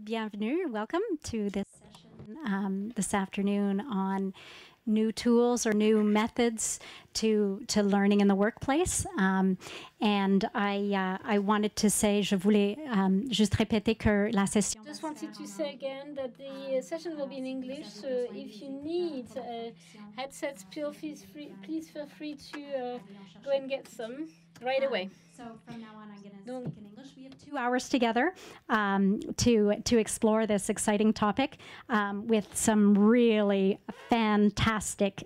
Bienvenue, welcome to this session this afternoon on new tools or new methods to learning in the workplace. And I wanted to say, je voulais juste répéter que la session. Just wanted to say again that the session will be in English, so if you need headsets, please feel free to go and get some right away. So from now on, I'm going to speak in English. We have 2 hours together to explore this exciting topic with some really fantastic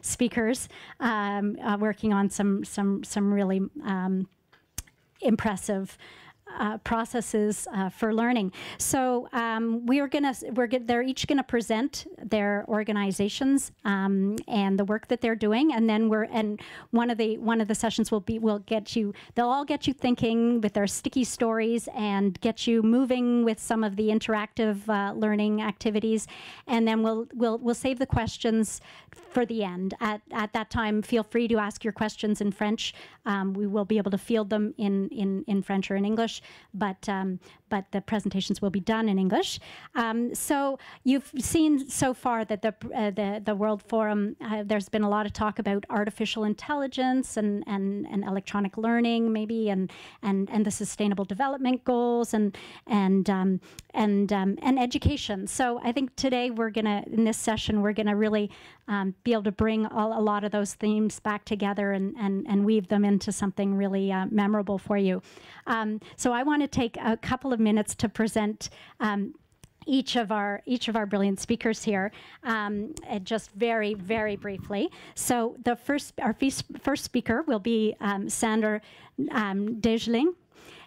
speakers working on some really impressive processes for learning. So they're each gonna present their organizations and the work that they're doing, and then one of the sessions they'll all get you thinking with their sticky stories and get you moving with some of the interactive learning activities, and then we'll save the questions for the end. At that time, feel free to ask your questions in French. We will be able to field them in French or in English, but the presentations will be done in English. So you've seen so far that the World Forum, there's been a lot of talk about artificial intelligence and electronic learning, maybe, and the Sustainable Development Goals and education. So I think today in this session, we're gonna really be able to bring a lot of those themes back together and weave them into something really memorable for you. So I want to take a couple of minutes to present each of our brilliant speakers here, just very, very briefly. So our first speaker will be Sander Degeling,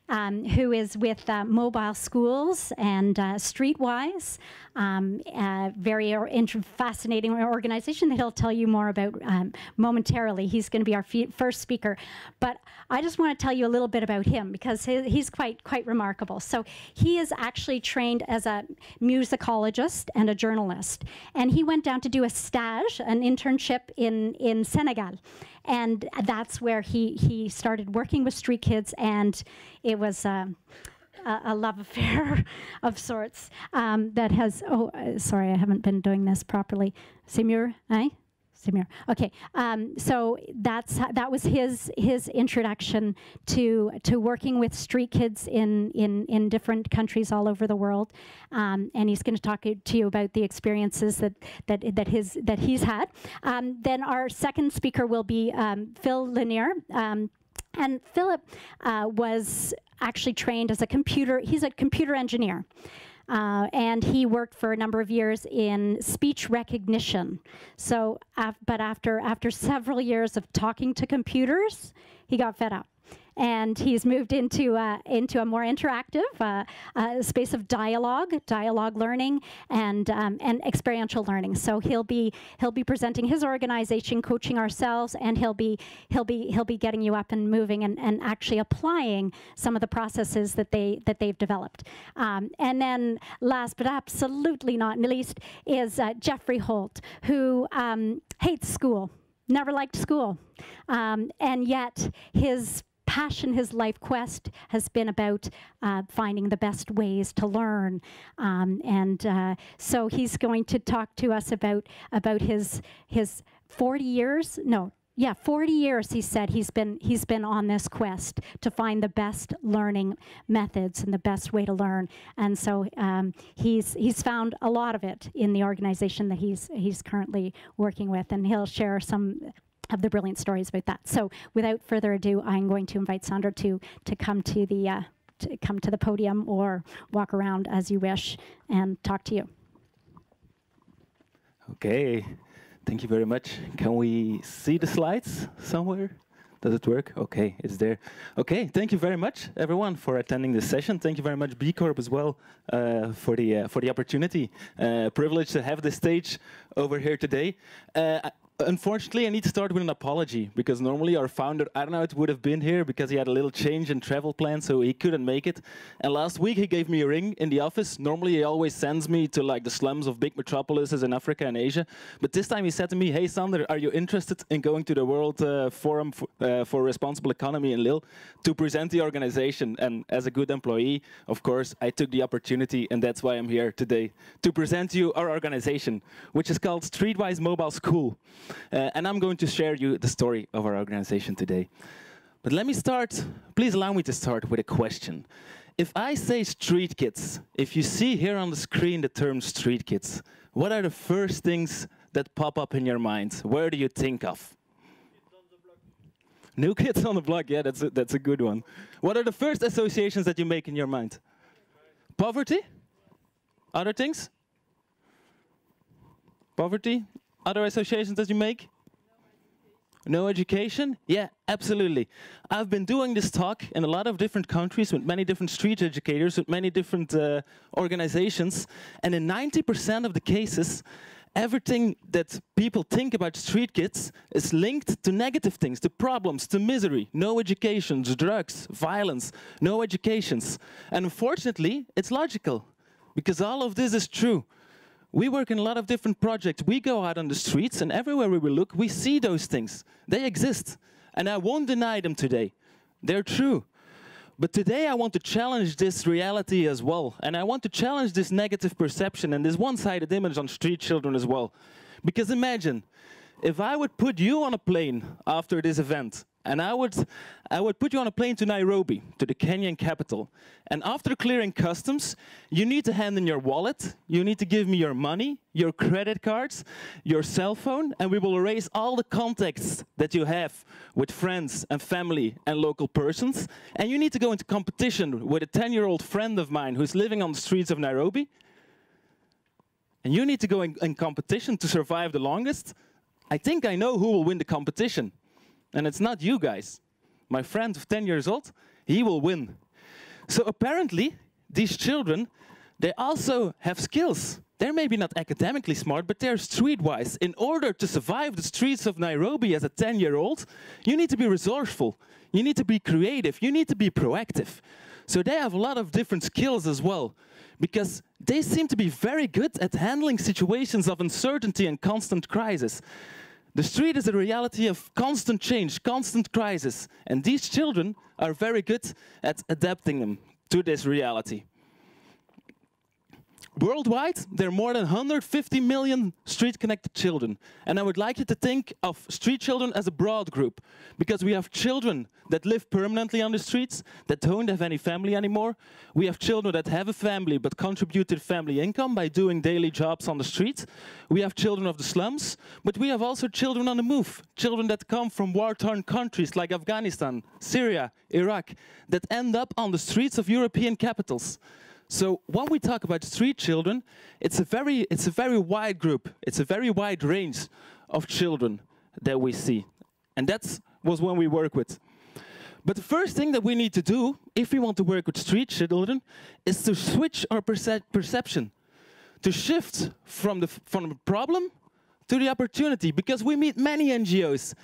who is with Mobile Schools and Streetwise, very fascinating organization that he'll tell you more about momentarily. He's going to be our first speaker. But I just want to tell you a little bit about him because he's quite remarkable. So he is actually trained as a musicologist and a journalist. And he went down to do a stage, an internship in Senegal. And that's where he started working with street kids, and it was a love affair of sorts that has, sorry, I haven't been doing this properly. Simur, eh? Simur. Okay, so that was his introduction to working with street kids in different countries all over the world, and he's going to talk to you about the experiences that he's had. Then our second speaker will be Phil Lanier. And Philip was actually trained as he's a computer engineer. And he worked for a number of years in speech recognition. So, but after several years of talking to computers, he got fed up. And he's moved into a more interactive space of dialogue learning, and experiential learning. So he'll be presenting his organization, coaching ourselves, and he'll be getting you up and moving and actually applying some of the processes that they've developed. And then last but absolutely not least is Jeffrey Holt, who hates school, never liked school, and yet his passion, his life quest has been about finding the best ways to learn, so he's going to talk to us about his 40 years. No, yeah, 40 years. He said he's been on this quest to find the best learning methods and the best way to learn, and so he's found a lot of it in the organization that he's currently working with, and he'll share some of the brilliant stories about that. So without further ado, I'm going to invite Sandra to come to the podium or walk around as you wish and talk to you. Okay, thank you very much. Can we see the slides somewhere? Does it work? Okay, it's there. Okay, thank you very much, everyone, for attending this session. Thank you very much, B Corp, as well, for the opportunity. Privilege to have the stage over here today. Unfortunately, I need to start with an apology, because normally our founder, Arnoud, would have been here because he had a little change in travel plan, so he couldn't make it. And last week he gave me a ring in the office. Normally he always sends me to like the slums of big metropolises in Africa and Asia. But this time he said to me, "Hey Sander, are you interested in going to the World Forum for Responsible Economy in Lille to present the organization?" And as a good employee, of course, I took the opportunity, and that's why I'm here today, to present you our organization, which is called Streetwise Mobile School. And I'm going to share you the story of our organization today. But let me start, please allow me to start with a question. If I say street kids, if you see here on the screen the term street kids, what are the first things that pop up in your mind? Where do you think of? New Kids on the Block, yeah, that's a good one. What are the first associations that you make in your mind? Poverty? Other things? Poverty? Other associations that you make? No education? Yeah, absolutely. I've been doing this talk in a lot of different countries with many different street educators, with many different organizations, and in 90% of the cases, everything that people think about street kids is linked to negative things, to problems, to misery, no educations, drugs, violence, no educations. And unfortunately, it's logical, because all of this is true. We work in a lot of different projects. We go out on the streets, and everywhere we look, we see those things. They exist, and I won't deny them today. They're true. But today I want to challenge this reality as well, and I want to challenge this negative perception and this one-sided image on street children as well. Because imagine, if I would put you on a plane after this event, and I would put you on a plane to Nairobi, to the Kenyan capital. And after clearing customs, you need to hand in your wallet, you need to give me your money, your credit cards, your cell phone, and we will erase all the contacts that you have with friends and family and local persons. And you need to go into competition with a 10-year-old friend of mine who's living on the streets of Nairobi. And you need to go in competition to survive the longest. I think I know who will win the competition. And it's not you guys. My friend of 10 years old, he will win. So apparently, these children, they also have skills. They're maybe not academically smart, but they're streetwise. In order to survive the streets of Nairobi as a 10-year-old, you need to be resourceful. You need to be creative. You need to be proactive. So they have a lot of different skills as well, because they seem to be very good at handling situations of uncertainty and constant crisis. The street is a reality of constant change, constant crisis, and these children are very good at adapting them to this reality. Worldwide, there are more than 150 million street-connected children. And I would like you to think of street children as a broad group, because we have children that live permanently on the streets, that don't have any family anymore. We have children that have a family but contribute to the family income by doing daily jobs on the street. We have children of the slums, but we have also children on the move, children that come from war-torn countries like Afghanistan, Syria, Iraq, that end up on the streets of European capitals. So when we talk about street children, it's a very wide group. It's a very wide range of children that we see. And that was when we work with. But the first thing that we need to do, if we want to work with street children, is to switch our perception. To shift from the problem to the opportunity. Because we meet many NGOs.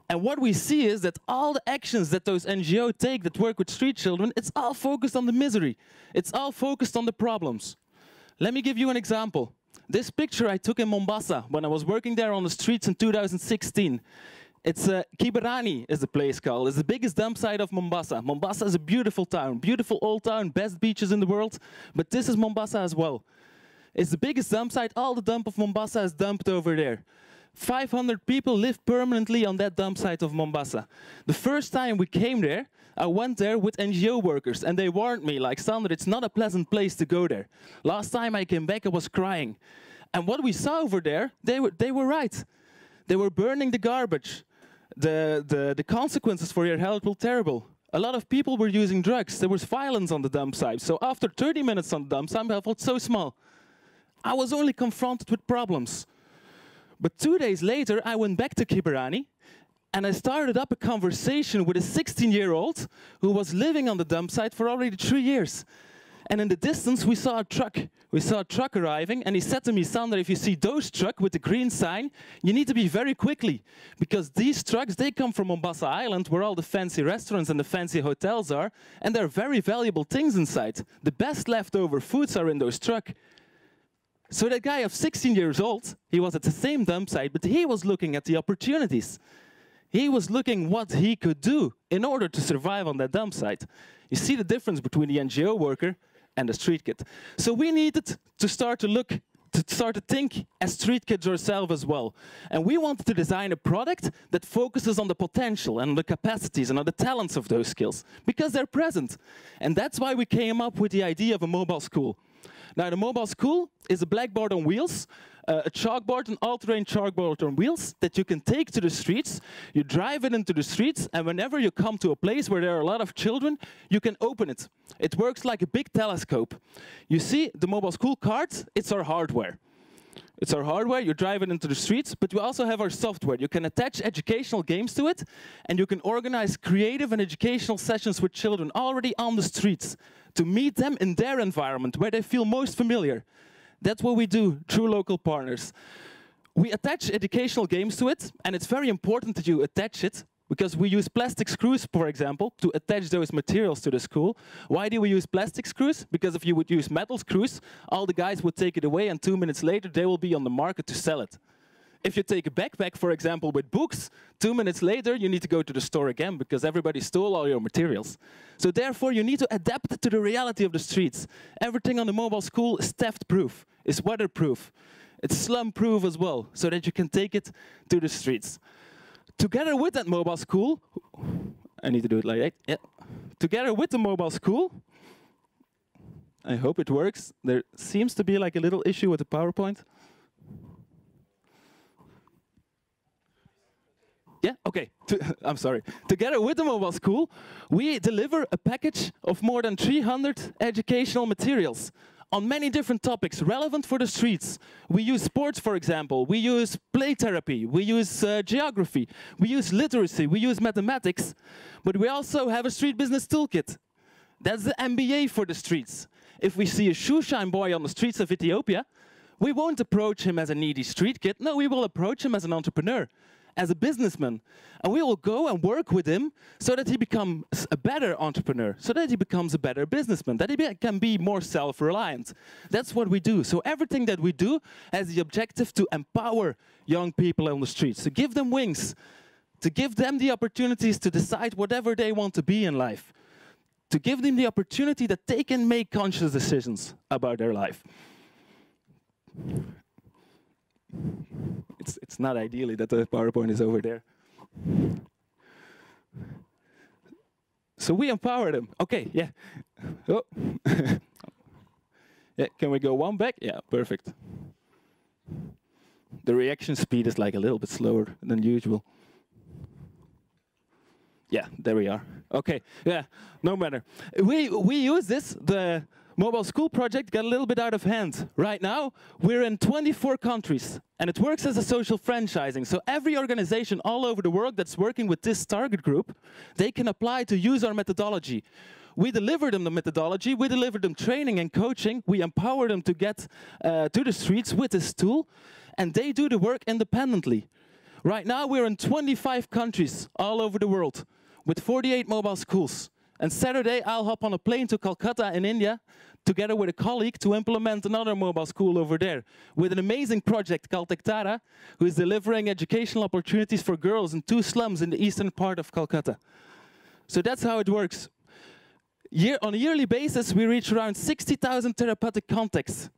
And what we see is that all the actions that those NGOs take that work with street children, it's all focused on the misery. It's all focused on the problems. Let me give you an example. This picture I took in Mombasa when I was working there on the streets in 2016. It's Kiberani is the place called. It's the biggest dump site of Mombasa. Mombasa is a beautiful town, beautiful old town, best beaches in the world. But this is Mombasa as well. It's the biggest dump site. All the dump of Mombasa is dumped over there. 500 people live permanently on that dump site of Mombasa. The first time we came there, I went there with NGO workers, and they warned me, like, Sander, it's not a pleasant place to go there. Last time I came back, I was crying. And what we saw over there, they were right. They were burning the garbage. The consequences for your health were terrible. A lot of people were using drugs. There was violence on the dump site. So after 30 minutes on the dump site, I felt so small. I was only confronted with problems. But 2 days later, I went back to Kiberani, and I started up a conversation with a 16-year-old who was living on the dump site for already 3 years. And in the distance, we saw a truck. We saw a truck arriving, and he said to me, Sander, if you see those truck with the green sign, you need to be very quickly, because these trucks, they come from Mombasa Island, where all the fancy restaurants and the fancy hotels are, and there are very valuable things inside. The best leftover foods are in those truck. So that guy of 16 years old, he was at the same dump site, but he was looking at the opportunities. He was looking what he could do in order to survive on that dump site. You see the difference between the NGO worker and the street kid. So we needed to start to think as street kids ourselves as well. And we wanted to design a product that focuses on the potential and the capacities and on the talents of those skills, because they're present. And that's why we came up with the idea of a mobile school. Now, the mobile school is a blackboard on wheels, a chalkboard, an all-terrain chalkboard on wheels that you can take to the streets. You drive it into the streets, and whenever you come to a place where there are a lot of children, you can open it. It works like a big telescope. You see, the mobile school card, it's our hardware. It's our hardware, you drive it into the streets, but we also have our software. You can attach educational games to it, and you can organize creative and educational sessions with children already on the streets to meet them in their environment, where they feel most familiar. That's what we do through local partners. We attach educational games to it, and it's very important that you attach it, because we use plastic screws, for example, to attach those materials to the school. Why do we use plastic screws? Because if you would use metal screws, all the guys would take it away, and 2 minutes later, they will be on the market to sell it. If you take a backpack, for example, with books, 2 minutes later, you need to go to the store again, because everybody stole all your materials. So therefore, you need to adapt it to the reality of the streets. Everything on the mobile school is theft-proof, is weatherproof. It's slum-proof as well, so that you can take it to the streets. Together with that mobile school, I need to do it like that, yeah. Together with the mobile school, I hope it works. There seems to be like a little issue with the PowerPoint. Yeah, okay, I'm sorry. Together with the mobile school, we deliver a package of more than 300 educational materials on many different topics relevant for the streets. We use sports, for example. We use play therapy. We use geography. We use literacy. We use mathematics. But we also have a street business toolkit. That's the MBA for the streets. If we see a shoeshine boy on the streets of Ethiopia, we won't approach him as a needy street kid. No, we will approach him as an entrepreneur, as a businessman. And we will go and work with him so that he becomes a better entrepreneur, so that he becomes a better businessman, that he can be more self-reliant. That's what we do. So everything that we do has the objective to empower young people on the streets, to give them wings, to give them the opportunities to decide whatever they want to be in life, to give them the opportunity that they can make conscious decisions about their life. It's not ideally that the PowerPoint is over there. So we empower them. Okay, yeah. Oh. Yeah, can we go one back? Yeah, perfect. The reaction speed is like a little bit slower than usual. Yeah, there we are. Okay, yeah, no matter. We use this, the mobile school project got a little bit out of hand. Right now, we're in 24 countries, and it works as a social franchising. So every organization all over the world that's working with this target group, they can apply to use our methodology. We deliver them the methodology, we deliver them training and coaching, we empower them to get to the streets with this tool, and they do the work independently. Right now, we're in 25 countries all over the world with 48 mobile schools. And Saturday, I'll hop on a plane to Calcutta in India, together with a colleague, to implement another mobile school over there, with an amazing project called Ektara, who is delivering educational opportunities for girls in 2 slums in the eastern part of Calcutta. So that's how it works. On a yearly basis, we reach around 60,000 therapeutic contacts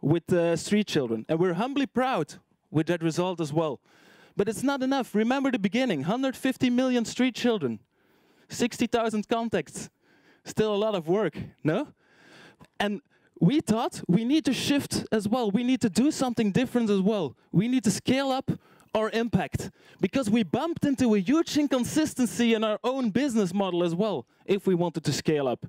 with street children, and we're humbly proud with that result as well. But it's not enough. Remember the beginning, 150 million street children. 60,000 contacts, still a lot of work, no? And we thought we need to shift as well. We need to do something different as well. We need to scale up our impact, because we bumped into a huge inconsistency in our own business model as well, if we wanted to scale up.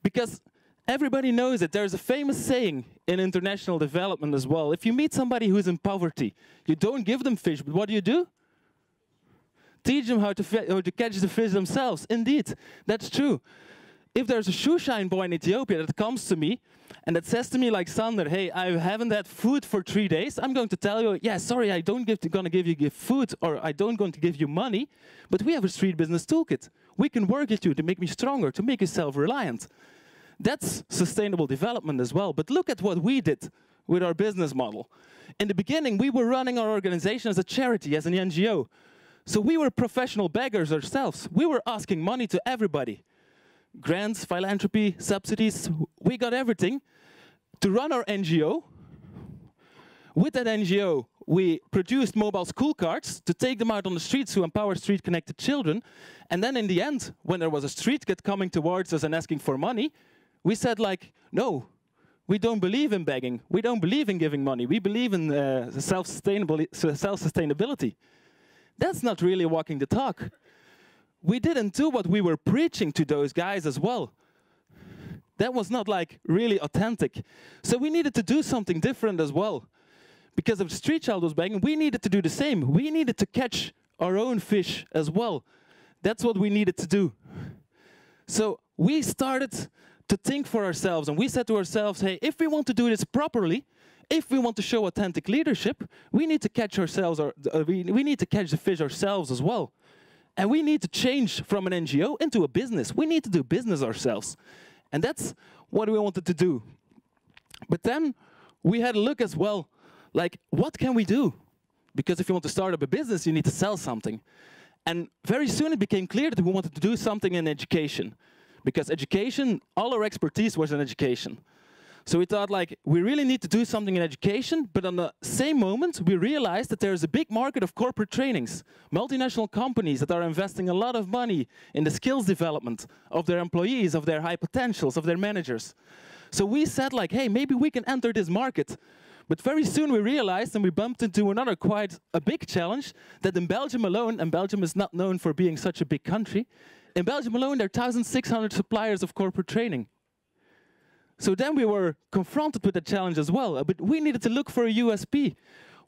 Because everybody knows it. There's a famous saying in international development as well. If you meet somebody who's in poverty, you don't give them fish, but what do? Teach them how to catch the fish themselves. Indeed, that's true. if there's a shoeshine boy in Ethiopia that comes to me and that says to me like, Sander, hey, I haven't had food for 3 days, I'm going to tell you, yeah, sorry, I don't gonna give you food, or I don't going to give you money, but we have a street business toolkit. We can work with you to make me stronger, to make you self-reliant. That's sustainable development as well. But look at what we did with our business model. In the beginning, we were running our organization as a charity, as an NGO. So we were professional beggars ourselves. We were asking money to everybody. Grants, philanthropy, subsidies, we got everything to run our NGO. With that NGO, we produced mobile school cards to take them out on the streets to empower street-connected children. And then in the end, when there was a street kid coming towards us and asking for money, we said like, no, we don't believe in begging. We don't believe in giving money. We believe in self-sustainability. That's not really walking the talk. We didn't do what we were preaching to those guys as well. That was not like really authentic. So we needed to do something different as well. Because if the street child was begging, we needed to do the same. We needed to catch our own fish as well. That's what we needed to do. So we started to think for ourselves, and we said to ourselves, hey, if we want to do this properly, if we want to show authentic leadership, we need to catch ourselves, we need to catch the fish ourselves as well. And we need to change from an NGO into a business. We need to do business ourselves. And that's what we wanted to do. But then we had a look as well, like, what can we do? Because if you want to start up a business, you need to sell something. And very soon it became clear that we wanted to do something in education. Because education, all our expertise was in education. So we thought, like, we really need to do something in education, but on the same moment, we realized that there is a big market of corporate trainings, multinational companies that are investing a lot of money in the skills development of their employees, of their high potentials, of their managers. So we said, like, hey, maybe we can enter this market. But very soon we realized, and we bumped into another quite a big challenge, that in Belgium alone, and Belgium is not known for being such a big country, in Belgium alone there are 1,600 suppliers of corporate training. So then we were confronted with the challenge as well, but we needed to look for a USP.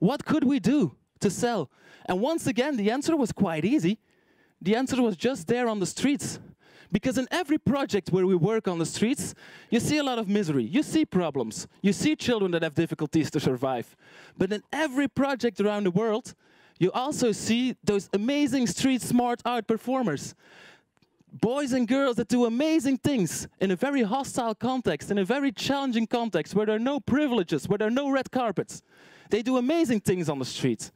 What could we do to sell? And once again, the answer was quite easy. The answer was just there on the streets. Because in every project where we work on the streets, you see a lot of misery, you see problems, you see children that have difficulties to survive. But in every project around the world, you also see those amazing street smart art performers. Boys and girls that do amazing things in a very hostile context, in a very challenging context, where there are no privileges, where there are no red carpets. They do amazing things on the streets.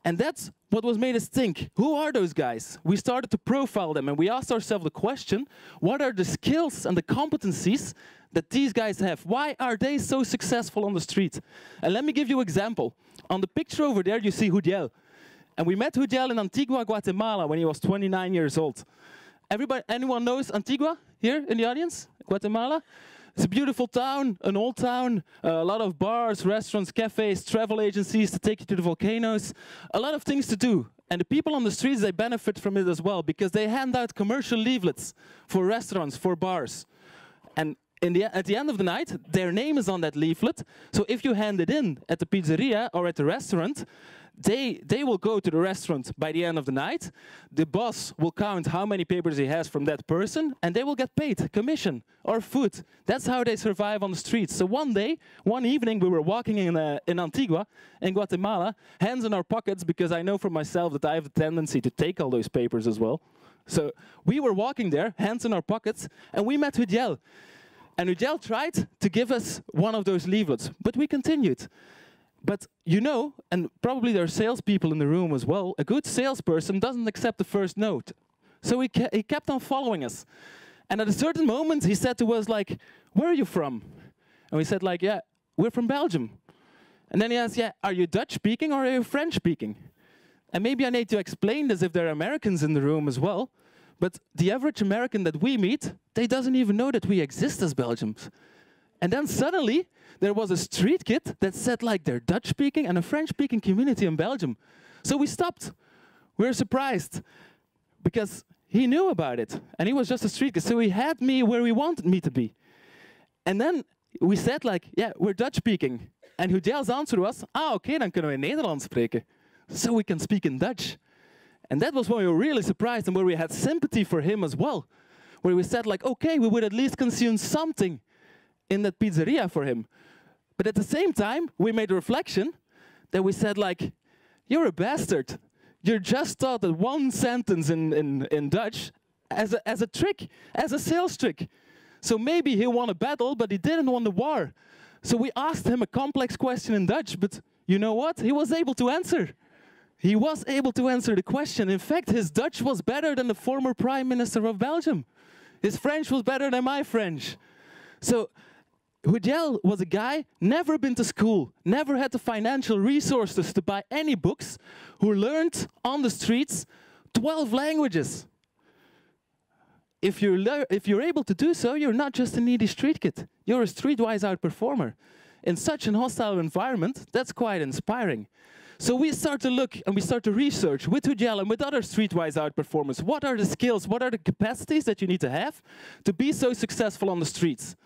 And that's what was made us think, who are those guys? We started to profile them, and we asked ourselves the question, what are the skills and the competencies that these guys have? Why are they so successful on the street? And let me give you an example. On the picture over there, you see Judiel. And we met Judiel in Antigua, Guatemala, when he was 29 years old. Anyone knows Antigua here in the audience? Guatemala? It's a beautiful town, an old town, a lot of bars, restaurants, cafes, travel agencies to take you to the volcanoes, a lot of things to do. And the people on the streets, they benefit from it as well, because they hand out commercial leaflets for restaurants, for bars. And at the end of the night, their name is on that leaflet. So if you hand it in at the pizzeria or at the restaurant, they will go to the restaurant by the end of the night. The boss will count how many papers he has from that person, and they will get paid commission or food. That's how they survive on the streets. So one evening, we were walking in Antigua, in Guatemala, hands in our pockets, because I know for myself that I have a tendency to take all those papers as well. So we were walking there, hands in our pockets, and we met Judiel. And Judiel tried to give us one of those leaflets, but we continued. But you know, and probably there are salespeople in the room as well, a good salesperson doesn't accept the first note. So he kept on following us. And at a certain moment, he said to us, like, where are you from? And we said, like, yeah, we're from Belgium. And then he asked, yeah, are you Dutch speaking or are you French speaking? And maybe I need to explain this if there are Americans in the room as well. But the average American that we meet, they doesn't even know that we exist as Belgians. And then suddenly, there was a street kid that said, like, they're Dutch-speaking and a French-speaking community in Belgium. So we stopped. We were surprised, because he knew about it, and he was just a street kid. So he had me where he wanted me to be. And then we said, like, yeah, we're Dutch-speaking. And Judiel's answer was, oké, dan kunnen we Nederlands spreken. So we can speak in Dutch. And that was when we were really surprised and where we had sympathy for him as well. where we said like, okay, we would at least consume something in that pizzeria for him. But at the same time, we made a reflection that we said like, you're a bastard. You just taught that one sentence in Dutch as a trick, as a sales trick. So maybe he won a battle, but he didn't win the war. So we asked him a complex question in Dutch, but you know what? He was able to answer. He was able to answer the question. In fact, his Dutch was better than the former Prime Minister of Belgium. His French was better than my French. So Hudjel was a guy, never been to school, never had the financial resources to buy any books, who learned on the streets 12 languages. If you're able to do so, you're not just a needy street kid. You're a streetwise outperformer. In such an hostile environment, that's quite inspiring. So we start to look and we start to research with Hudjel and with other streetwise outperformers. What are the skills, what are the capacities that you need to have to be so successful on the streets?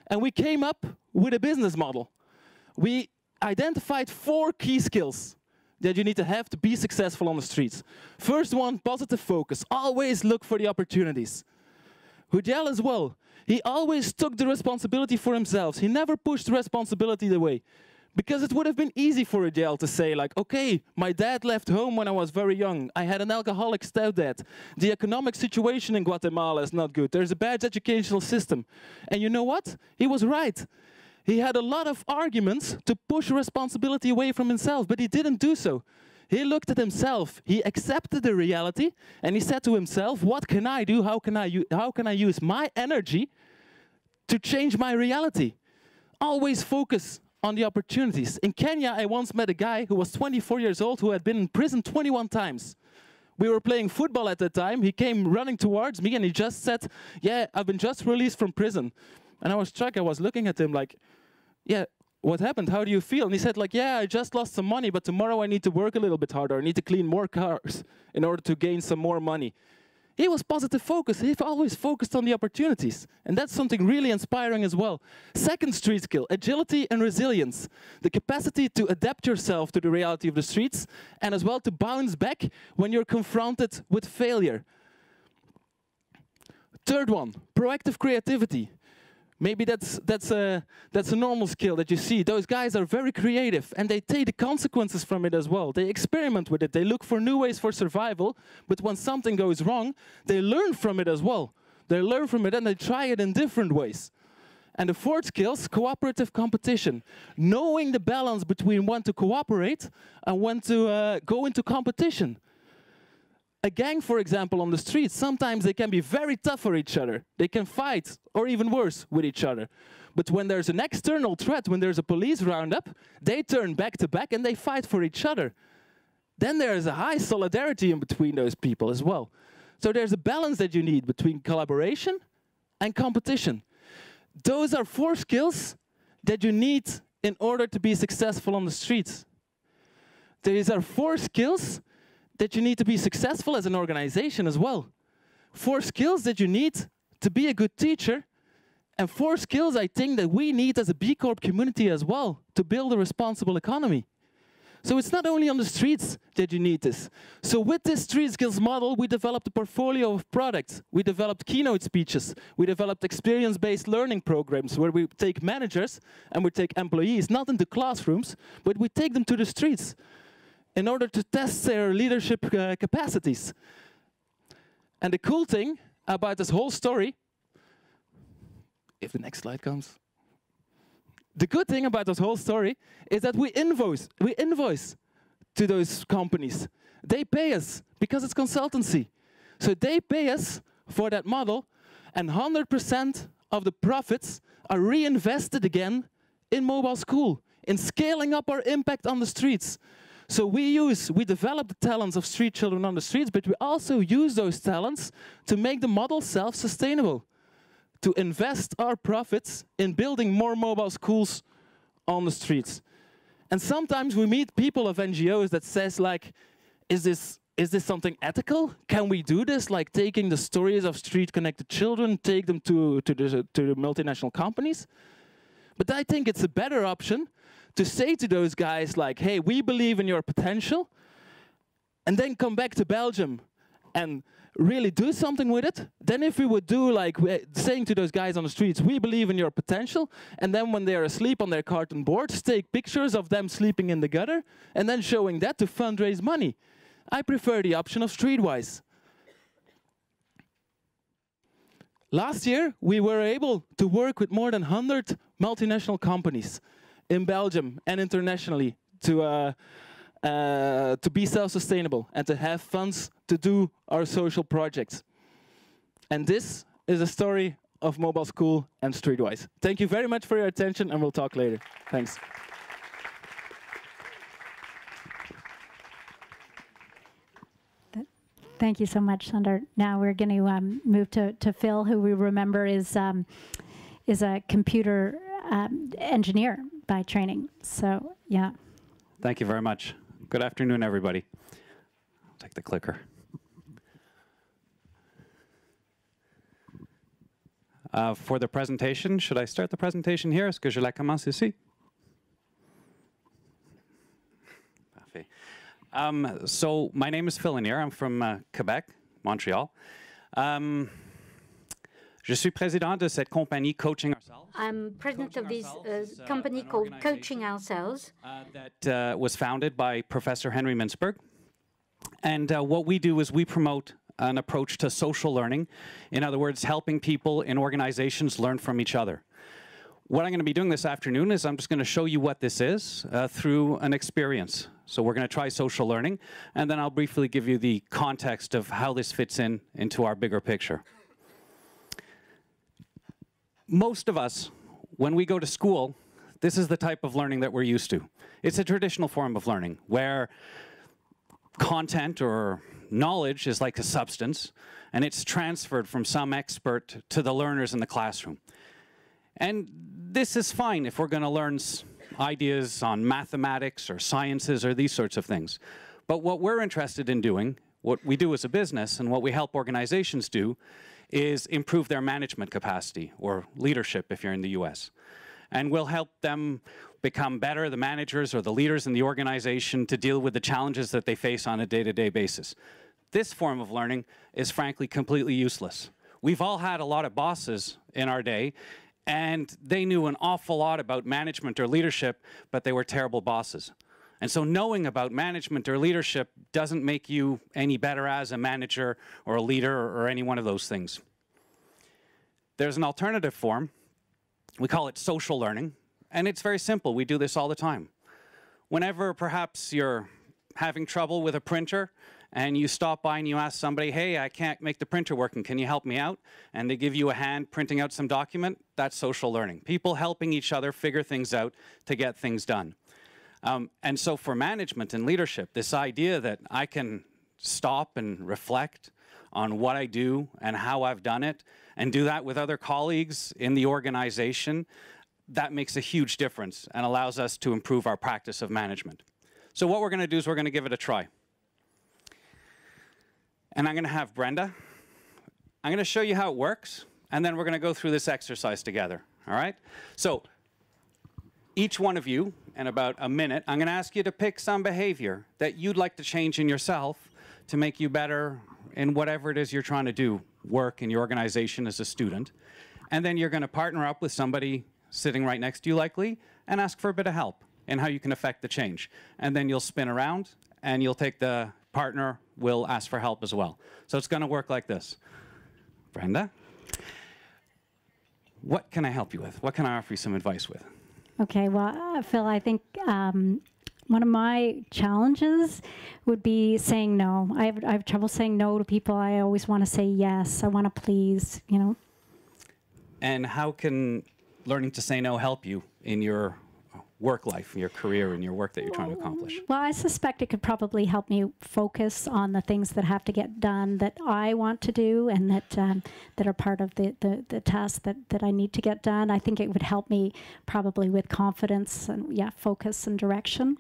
And we came up with a business model. We identified 4 key skills that you need to have to be successful on the streets. First one, positive focus. Always look for the opportunities. Hudjel as well. He always took the responsibility for himself. He never pushed the responsibility away. Because it would have been easy for Hudjel to say like, okay, my dad left home when I was very young. I had an alcoholic stepdad. The economic situation in Guatemala is not good. There's a bad educational system. And you know what? He was right. He had a lot of arguments to push responsibility away from himself, but he didn't do so. He looked at himself, he accepted the reality, and he said to himself, what can I do? How can I use my energy to change my reality? Always focus on the opportunities. In Kenya, I once met a guy who was 24 years old who had been in prison 21 times. We were playing football at that time. He came running towards me and he just said, yeah, I've been just released from prison. And I was struck. I was looking at him like, yeah, what happened? How do you feel? And he said like, yeah, I just lost some money, but tomorrow I need to work a little bit harder. I need to clean more cars in order to gain some more money. He was positive focused. He always focused on the opportunities. And that's something really inspiring as well. Second street skill, agility and resilience. The capacity to adapt yourself to the reality of the streets and as well to bounce back when you're confronted with failure. Third one, proactive creativity. Maybe that's a normal skill that you see. Those guys are very creative and they take the consequences from it as well. They experiment with it. They look for new ways for survival. But when something goes wrong, they learn from it as well. They learn from it and they try it in different ways. And the fourth skill is cooperative competition. Knowing the balance between when to cooperate and when to go into competition. A gang, for example, on the streets, sometimes they can be very tough for each other. They can fight, or even worse, with each other. But when there's an external threat, when there's a police roundup, they turn back to back and they fight for each other. Then there's a high solidarity in between those people as well. So there's a balance that you need between collaboration and competition. Those are 4 skills that you need in order to be successful on the streets. These are 4 skills that you need to be successful as an organization as well. 4 skills that you need to be a good teacher, and 4 skills I think that we need as a B Corp community as well to build a responsible economy. So it's not only on the streets that you need this. So with this street skills model, we developed a portfolio of products. We developed keynote speeches. We developed experience-based learning programs where we take managers and we take employees, not into classrooms, but we take them to the streets in order to test their leadership capacities. And the cool thing about this whole story, if the next slide comes, the good thing about this whole story is that we invoice to those companies. They pay us because it's consultancy. So they pay us for that model, and 100% of the profits are reinvested again in mobile school, in scaling up our impact on the streets. So we develop the talents of street children on the streets, but we also use those talents to make the model self-sustainable, to invest our profits in building more mobile schools on the streets. And sometimes we meet people of NGOs that says like, is this something ethical? Can we do this? Like taking the stories of street-connected children, take them to the multinational companies? But I think it's a better option to say to those guys like, hey, we believe in your potential, and then come back to Belgium and really do something with it than if we would do like saying to those guys on the streets, we believe in your potential, and then when they're asleep on their carton boards, take pictures of them sleeping in the gutter and then showing that to fundraise money. I prefer the option of Streetwise. Last year, we were able to work with more than 100 multinational companies in Belgium and internationally to be self-sustainable and to have funds to do our social projects. And this is a story of Mobile School and Streetwise. Thank you very much for your attention, and we'll talk later. Thanks. Thank you so much, Sander. Now we're going to move to Phil, who we remember is a computer engineer by training. So, yeah. Thank you very much. Good afternoon, everybody. I'll take the clicker. For the presentation, should I start the presentation here? Est-ce que je la commence ici? Parfait. So my name is Phil Lanier. I'm from Quebec, Montreal. Je suis président de cette compagnie Coaching Ourselves. I'm president of this company called Coaching Ourselves. That was founded by Professor Henry Mintzberg. And what we do is we promote an approach to social learning. In other words, helping people in organizations learn from each other. What I'm going to be doing this afternoon is I'm just going to show you what this is through an experience. So we're going to try social learning, and then I'll briefly give you the context of how this fits into our bigger picture. Most of us, when we go to school, this is the type of learning that we're used to. It's a traditional form of learning where content or knowledge is like a substance, and it's transferred from some expert to the learners in the classroom. And this is fine if we're going to learn ideas on mathematics or sciences or these sorts of things. But what we're interested in doing, what we do as a business and what we help organizations do, is improve their management capacity, or leadership if you're in the US. And we'll help them become better, the managers or the leaders in the organization, to deal with the challenges that they face on a day-to-day basis. This form of learning is frankly completely useless. We've all had a lot of bosses in our day, and they knew an awful lot about management or leadership, but they were terrible bosses. And so knowing about management or leadership doesn't make you any better as a manager or a leader or any one of those things. There's an alternative form. We call it social learning, and it's very simple. We do this all the time. Whenever perhaps you're having trouble with a printer and you stop by and you ask somebody, hey, I can't make the printer working, can you help me out? And they give you a hand printing out some document, that's social learning. People helping each other figure things out to get things done. And so for management and leadership, this idea that I can stop and reflect on what I do and how I've done it, and do that with other colleagues in the organization, that makes a huge difference and allows us to improve our practice of management. So what we're going to do is we're going to give it a try. And I'm going to have Brenda. I'm going to show you how it works, and then we're going to go through this exercise together, all right? So each one of you, in about a minute, I'm going to ask you to pick some behavior that you'd like to change in yourself to make you better in whatever it is you're trying to do, work in your organization as a student. And then you're going to partner up with somebody sitting right next to you, likely, and ask for a bit of help in how you can affect the change. And then you'll spin around, and you'll take the partner will ask for help as well. So it's going to work like this. Brenda, what can I help you with? What can I offer you some advice with? Okay, well, Phil, I think one of my challenges would be saying no. I have trouble saying no to people. I always want to say yes. I want to please, you know. And how can learning to say no help you in your work life, your career, and your work that you're trying to accomplish? Well, I suspect it could probably help me focus on the things that have to get done that I want to do and that are part of the tasks that I need to get done. I think it would help me probably with confidence and, yeah, focus and direction.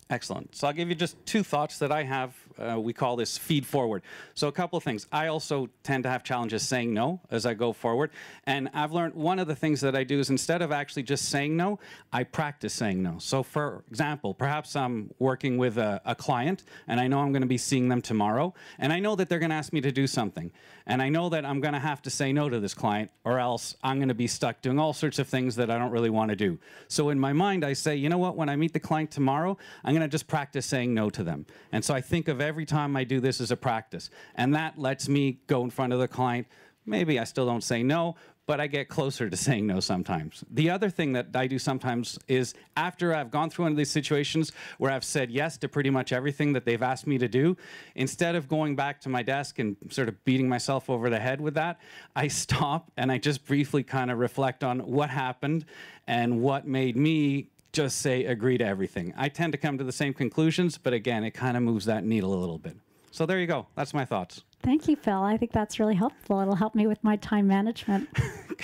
Excellent. So I'll give you just two thoughts that I have we call this feed forward. So a couple of things. I also tend to have challenges saying no as I go forward. And I've learned one of the things that I do is instead of actually just saying no, I practice saying no. So for example, perhaps I'm working with a client and I know I'm going to be seeing them tomorrow. And I know that they're going to ask me to do something. And I know that I'm going to have to say no to this client or else I'm going to be stuck doing all sorts of things that I don't really want to do. So in my mind, I say, you know what, when I meet the client tomorrow, I'm going to just practice saying no to them. And so I think of every time I do this as a practice. And that lets me go in front of the client. Maybe I still don't say no, but I get closer to saying no sometimes. The other thing that I do sometimes is after I've gone through one of these situations where I've said yes to pretty much everything that they've asked me to do, instead of going back to my desk and sort of beating myself over the head with that, I stop and I just briefly kind of reflect on what happened and what made me just say agree to everything. I tend to come to the same conclusions, but again, it kind of moves that needle a little bit. So there you go. That's my thoughts. Thank you, Phil. I think that's really helpful. It'll help me with my time management.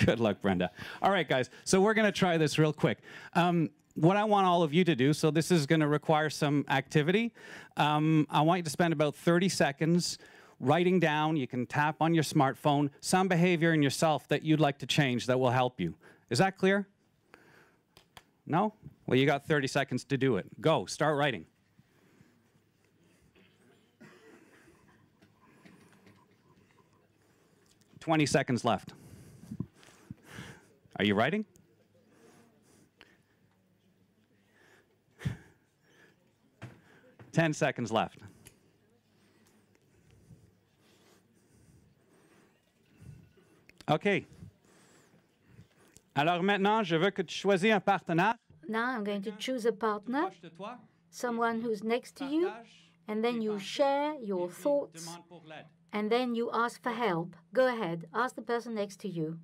Good luck, Brenda. All right, guys. So we're going to try this real quick. What I want all of you to do, so this is going to require some activity. I want you to spend about 30 seconds writing down, you can tap on your smartphone, some behavior in yourself that you'd like to change that will help you. Is that clear? No? Well, you got 30 seconds to do it. Go. Start writing. "20 seconds left. Are you writing? "10 seconds left. OK. Alors maintenant, je veux que tu choisis un partenaire. Now I'm going to choose a partner, Proche de toi. someone who's next to you, and then you share your thoughts, Demande pour l'aide. and then you ask for help. Go ahead, ask the person next to you.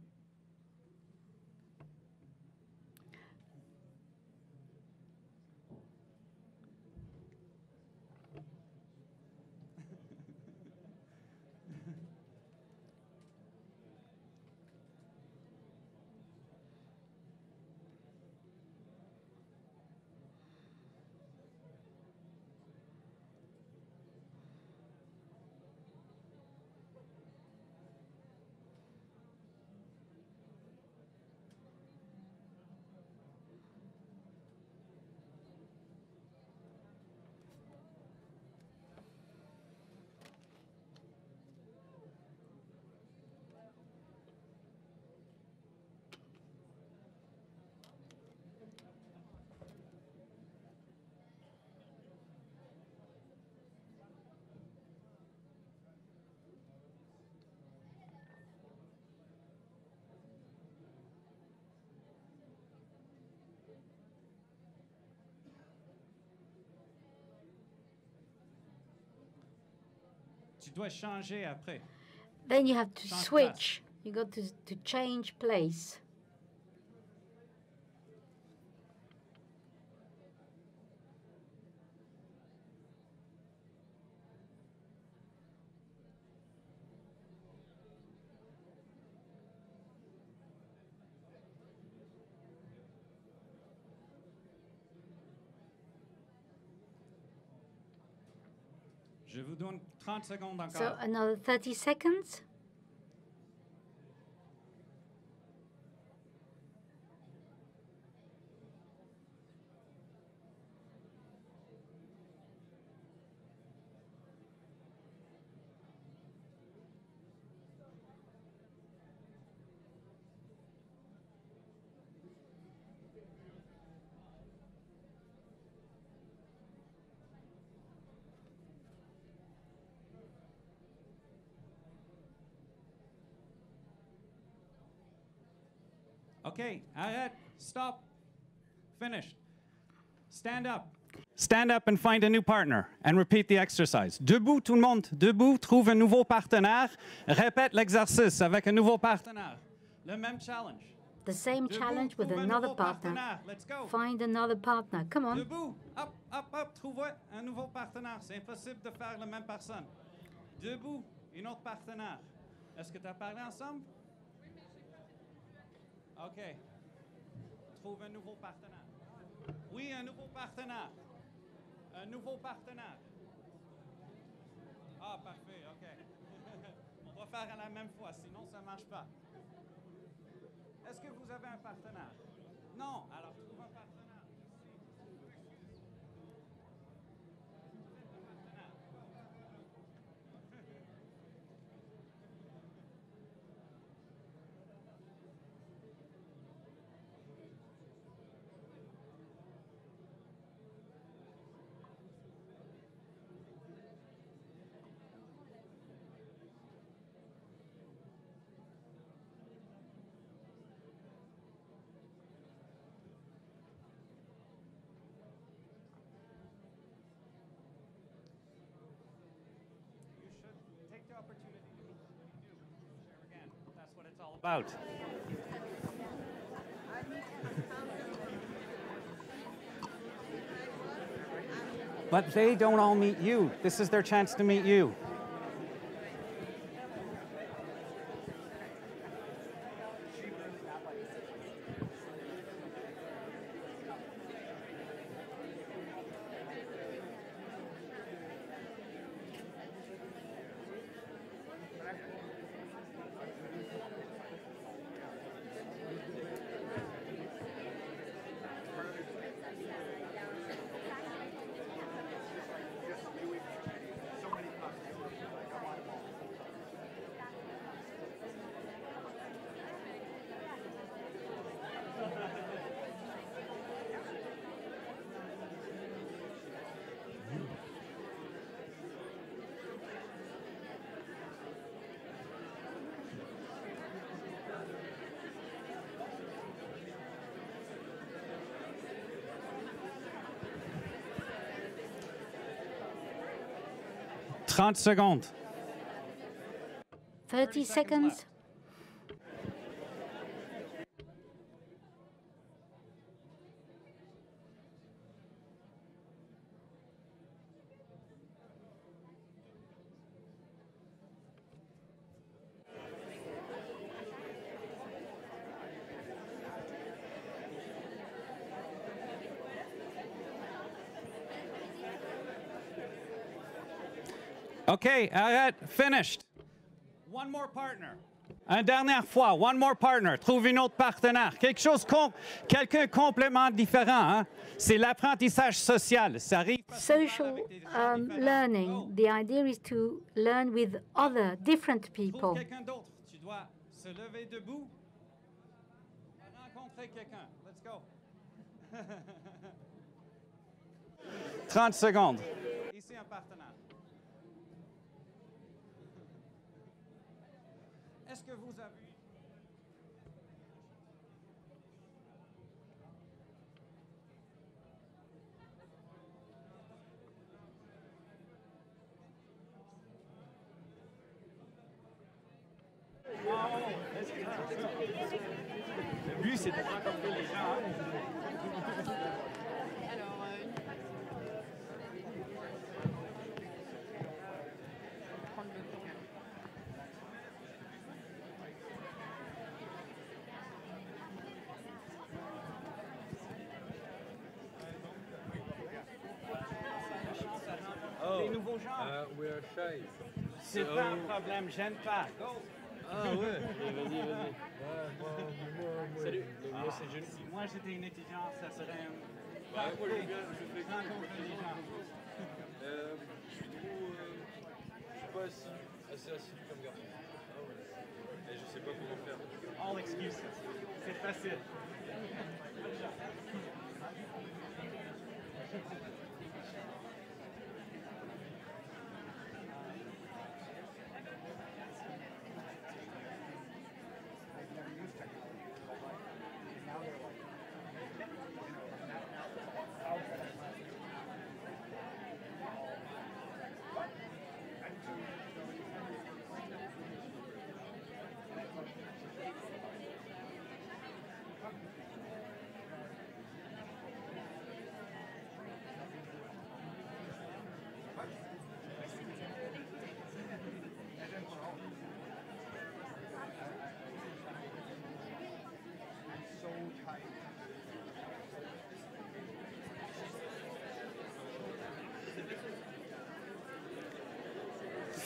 Tu dois changer après. Then you have to Change switch. You got to change place. Je vous donne 30 secondes encore. So another 30 seconds. OK, arrête, stop, finished. Stand up. Stand up and find a new partner and repeat the exercise. Debout, tout le monde. Debout, trouve un nouveau partenaire. Répète l'exercice avec un nouveau partenaire. Le même challenge. The same Debout, challenge with trouve un another nouveau partner. partenaire. Let's go. Find another partner. Come on. Debout, hop, hop, hop, trouve un nouveau partenaire. C'est impossible de faire la même personne. Debout, une autre partenaire. Est-ce que tu as parlé ensemble? OK. Trouve un nouveau partenaire. Oui, un nouveau partenaire. Un nouveau partenaire. Ah, parfait, OK. On doit faire à la même fois, sinon ça ne marche pas. Est-ce que vous avez un partenaire? Non, alors trouve un partenaire. Take the opportunity to meet you. Share again. That's what it's all about. But they don't all meet you. This is their chance to meet you. Trente secondes. 30 seconds. Okay, arrête, finished. One more partner. Une dernière fois, one more partner. Trouve une autre partenaire. Quelqu'un complètement différent. Hein? C'est l'apprentissage social. Ça arrive. Social learning. The idea is to learn with other different people. Trouve quelqu'un d'autre. Tu dois se lever debout. Rencontrer quelqu'un. Let's go. 30 secondes. Ici un partenaire. Est-ce que vous avez... Le but, c'est de rencontrer les gens. Les nouveaux gens. We are shy. C'est pas un problème, gêne pas. Go. Ah ouais, vas-y, vas-y. Salut. Moi, c'est Jules. Si moi j'étais une étudiante, ça serait un... Moi, je fais rencontrer les gens. Je suis trop... je suis pas assez assidu comme garçon. Et je sais pas comment faire. All excuses. C'est facile.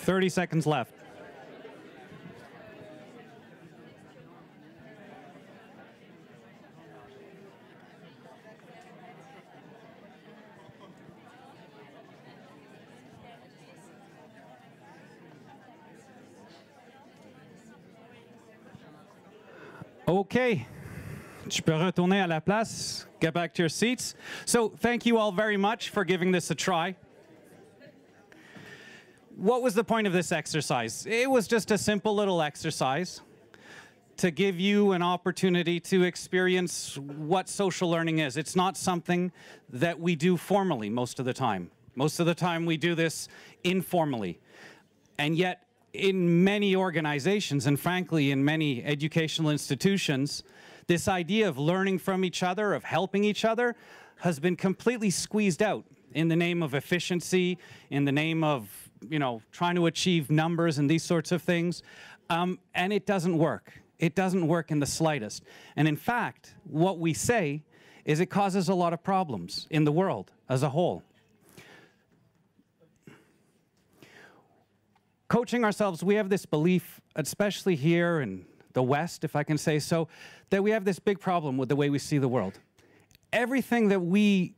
30 seconds left. Okay, tu peux retourner à la place, get back to your seats. So thank you all very much for giving this a try. What was the point of this exercise? It was just a simple little exercise to give you an opportunity to experience what social learning is. It's not something that we do formally most of the time. Most of the time we do this informally. And yet, in many organizations, and frankly, in many educational institutions, this idea of learning from each other, of helping each other, has been completely squeezed out in the name of efficiency, in the name of, you know, trying to achieve numbers and these sorts of things. And it doesn't work. It doesn't work in the slightest. And in fact, what we say is it causes a lot of problems in the world as a whole. Coaching ourselves, we have this belief, especially here in the West, if I can say so, that we have this big problem with the way we see the world. Everything that we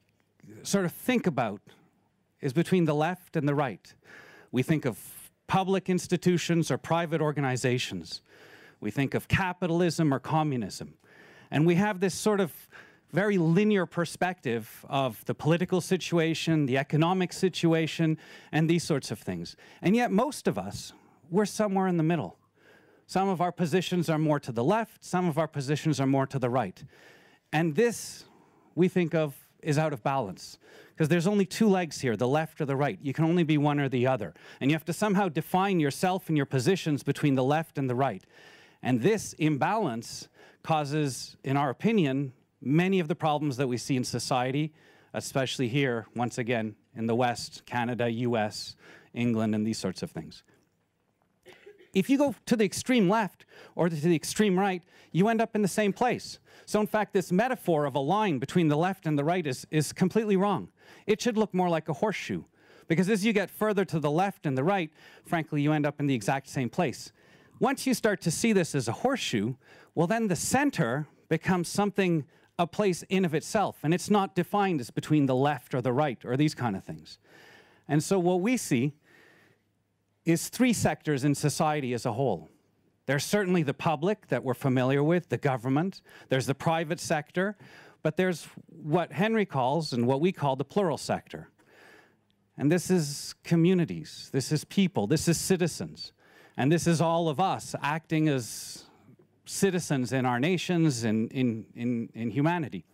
sort of think about is between the left and the right. We think of public institutions or private organizations. We think of capitalism or communism. And we have this sort of very linear perspective of the political situation, the economic situation, and these sorts of things. And yet most of us, we're somewhere in the middle. Some of our positions are more to the left, some of our positions are more to the right. And this, we think of, is out of balance. Because there's only two legs here, the left or the right. You can only be one or the other. And you have to somehow define yourself and your positions between the left and the right. And this imbalance causes, in our opinion, many of the problems that we see in society, especially here, once again, in the West, Canada, US, England, and these sorts of things. If you go to the extreme left or to the extreme right, you end up in the same place. So in fact, this metaphor of a line between the left and the right is completely wrong. It should look more like a horseshoe, because as you get further to the left and the right, frankly, you end up in the exact same place. Once you start to see this as a horseshoe, well, then the center becomes something, a place in of itself, and it's not defined as between the left or the right or these kind of things. And so what we see is three sectors in society as a whole. There's certainly the public that we're familiar with, the government. There's the private sector, but there's what Henry calls and what we call the plural sector. And this is communities, this is people, this is citizens, and this is all of us acting as citizens in our nations and in humanity.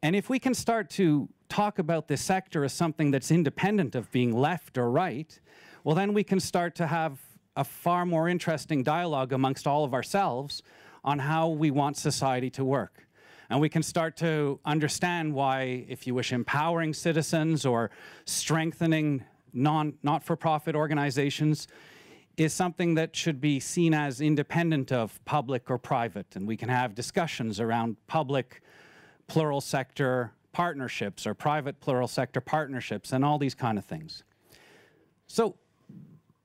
And if we can start to talk about this sector as something that's independent of being left or right, well, then we can start to have a far more interesting dialogue amongst all of ourselves on how we want society to work. And we can start to understand why, if you wish, empowering citizens or strengthening not-for-profit organizations is something that should be seen as independent of public or private. And we can have discussions around public plural sector partnerships or private plural sector partnerships and all these kind of things. So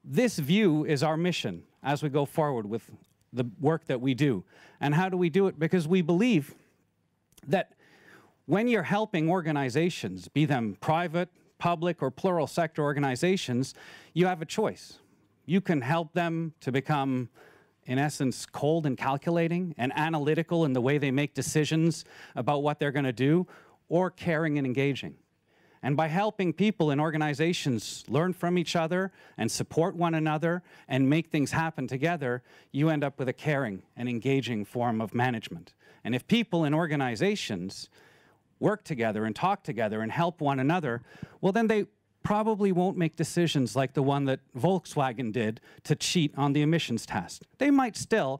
this view is our mission as we go forward with the work that we do. And how do we do it? Because we believe that when you're helping organizations, be them private, public, or plural sector organizations, you have a choice. You can help them to become, in essence, cold and calculating and analytical in the way they make decisions about what they're going to do, or caring and engaging. And by helping people in organizations learn from each other and support one another and make things happen together, you end up with a caring and engaging form of management. And if people in organizations work together and talk together and help one another, well, then they probably won't make decisions like the one that Volkswagen did to cheat on the emissions test. They might still,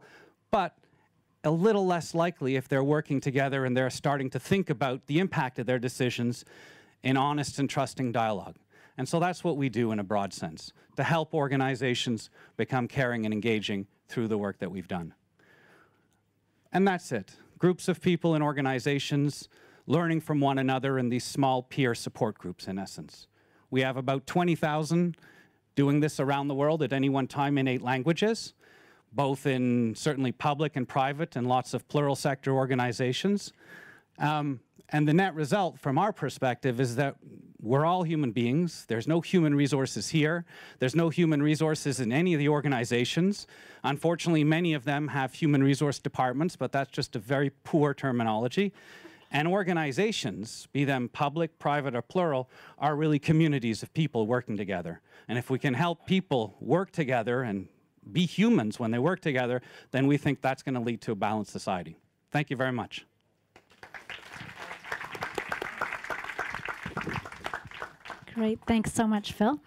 but a little less likely if they're working together and they're starting to think about the impact of their decisions in honest and trusting dialogue. And so that's what we do in a broad sense, to help organizations become caring and engaging through the work that we've done. And that's it. Groups of people in organizations learning from one another in these small peer support groups, in essence. We have about 20,000 doing this around the world at any one time in 8 languages, both in certainly public and private and lots of plural sector organizations. And the net result from our perspective is that we're all human beings. There's no human resources here. There's no human resources in any of the organizations. Unfortunately, many of them have human resource departments, but that's just a very poor terminology. And organizations, be them public, private, or plural, are really communities of people working together. And if we can help people work together and be humans when they work together, then we think that's going to lead to a balanced society. Thank you very much. Great, thanks so much, Phil.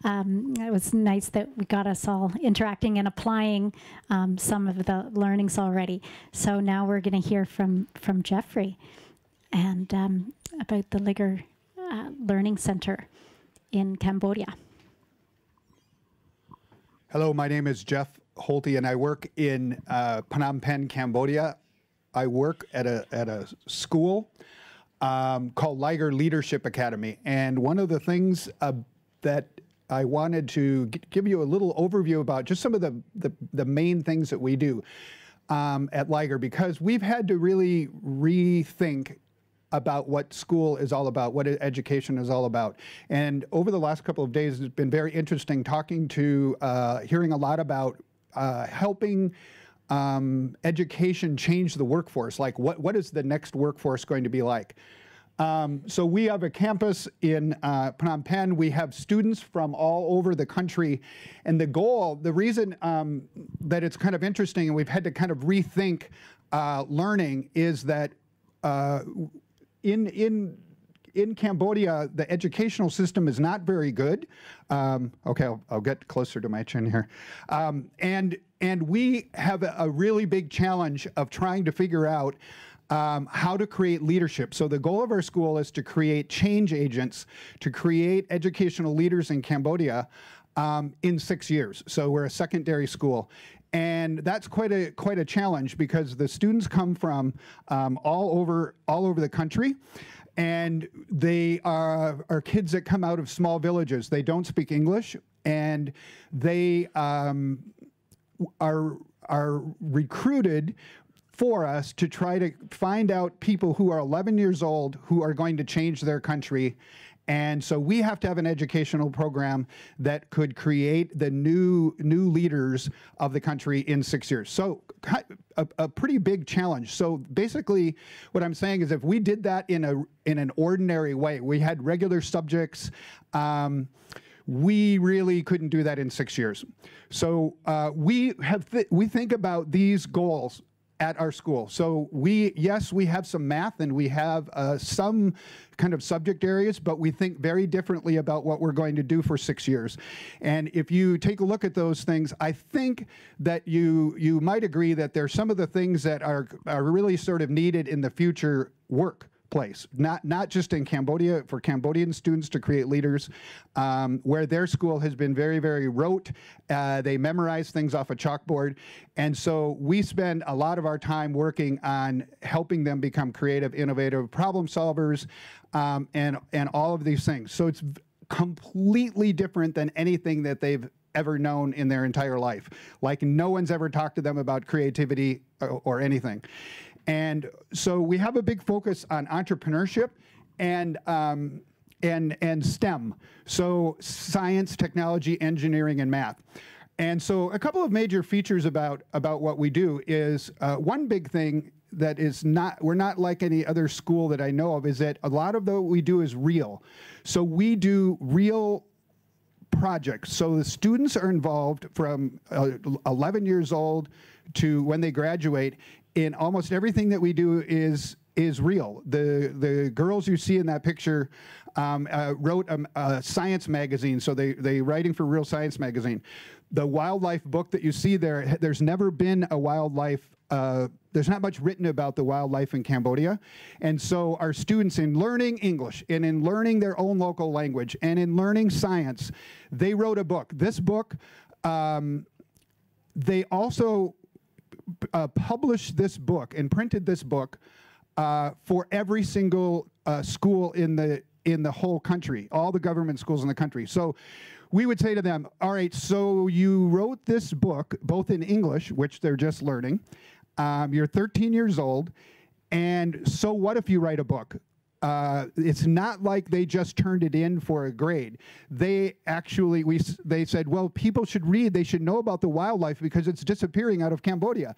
It was nice that we got us all interacting and applying some of the learnings already. So now we're going to hear from Jeffrey and about the Ligger Learning Center in Cambodia. Hello, my name is Jeff Holt, and I work in Phnom Penh, Cambodia. I work at a school called Liger Leadership Academy. And one of the things that I wanted to give you a little overview about just some of the main things that we do at Liger, because we've had to really rethink about what school is all about, what education is all about. And over the last couple of days, it's been very interesting talking to, hearing a lot about helping education change the workforce. Like what is the next workforce going to be like? So we have a campus in Phnom Penh. We have students from all over the country. And the goal, the reason that it's kind of interesting and we've had to kind of rethink learning is that in Cambodia, the educational system is not very good. Okay, I'll get closer to my chin here. And we have a really big challenge of trying to figure out how to create leadership. So the goal of our school is to create change agents, to create educational leaders in Cambodia in 6 years. So we're a secondary school. And that's quite a challenge because the students come from all over the country, and they are kids that come out of small villages. They don't speak English, and they are recruited for us to try to find out people who are 11 years old who are going to change their country. And so we have to have an educational program that could create the new leaders of the country in 6 years. So a pretty big challenge. So basically what I'm saying is if we did that in an ordinary way, we had regular subjects, we really couldn't do that in 6 years. So we think about these goals at our school. So yes, we have some math and we have some kind of subject areas, but we think very differently about what we're going to do for 6 years. And if you take a look at those things, I think that you might agree that there's some of the things that are really sort of needed in the future workplace, not just in Cambodia, for Cambodian students to create leaders, where their school has been very, very rote. They memorize things off a chalkboard. And so we spend a lot of our time working on helping them become creative, innovative problem solvers, and all of these things. So it's completely different than anything that they've ever known in their entire life. Like no one's ever talked to them about creativity or anything. And so we have a big focus on entrepreneurship and STEM, so science, technology, engineering, and math. And so a couple of major features about what we do is one big thing that is we're not like any other school that I know of, is that a lot of what we do is real. So we do real projects. So the students are involved from 11 years old to when they graduate. In almost everything that we do is real. The girls you see in that picture wrote a science magazine, so they writing for Real Science magazine. The wildlife book that you see there, there's never been a wildlife, there's not much written about the wildlife in Cambodia. And so our students, in learning English and in learning their own local language and in learning science, they wrote a book. This book, they also published this book and printed this book for every single school in the whole country, all the government schools in the country. So we would say to them, all right, so you wrote this book, both in English, which they're just learning. You're 13 years old. And so what if you write a book? It's not like they just turned it in for a grade. They actually, they said, well, people should read. They should know about the wildlife because it's disappearing out of Cambodia.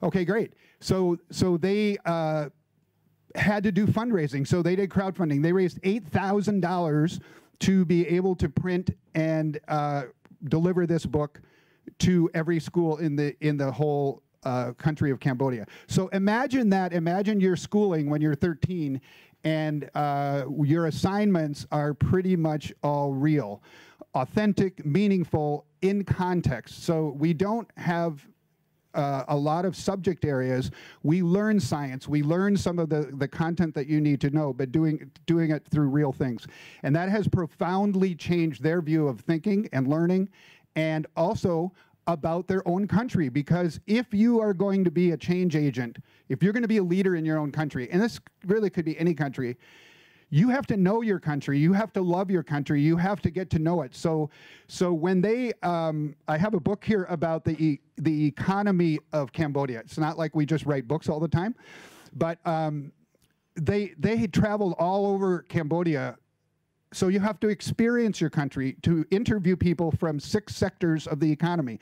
Okay, great. So they had to do fundraising. So they did crowdfunding. They raised $8,000 to be able to print and deliver this book to every school in the whole country of Cambodia. So imagine that. Imagine your schooling when you're 13, and your assignments are pretty much all real, authentic, meaningful, in context. So we don't have a lot of subject areas. We learn science. We learn some of the content that you need to know, but doing it through real things. And that has profoundly changed their view of thinking and learning, and also about their own country. Because if you are going to be a change agent, if you're going to be a leader in your own country, and this really could be any country, you have to know your country. You have to love your country. You have to get to know it. So when they, I have a book here about the economy of Cambodia. It's not like we just write books all the time, but they had traveled all over Cambodia. So you have to experience your country, to interview people from 6 sectors of the economy.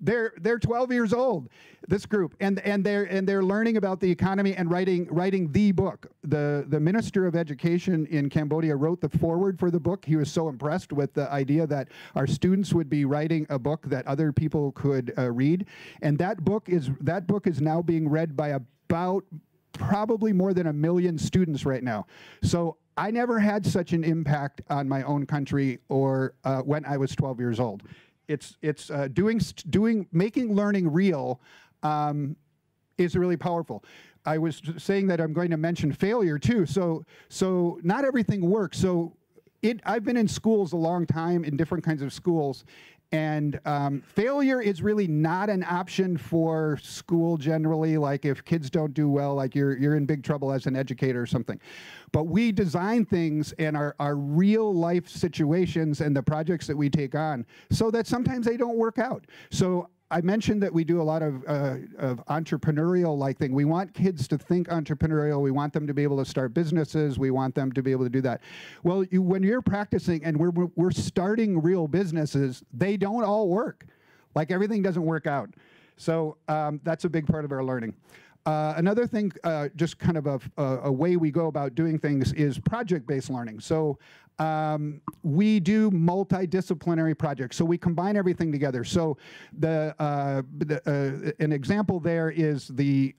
They're 12 years old, this group, and they're learning about the economy and writing the book. The Minister of Education in Cambodia wrote the foreword for the book. He was so impressed with the idea that our students would be writing a book that other people could read, and that book is now being read by about probably more than 1 million students right now. So I never had such an impact on my own country or when I was 12 years old. It's making learning real is really powerful. I was saying that I'm going to mention failure too. So not everything works. So I've been in schools a long time, in different kinds of schools, and failure is really not an option for school generally. Like if kids don't do well, like you're in big trouble as an educator or something. But we design things and our real life situations and the projects that we take on so that sometimes they don't work out. So I mentioned that we do a lot of entrepreneurial-like thing. We want kids to think entrepreneurial. We want them to be able to start businesses. We want them to be able to do that. Well, when you're practicing and we're starting real businesses, they don't all work. Like everything doesn't work out. So that's a big part of our learning. Another thing, just kind of a way we go about doing things is project-based learning. So we do multidisciplinary projects. So we combine everything together. So an example there is the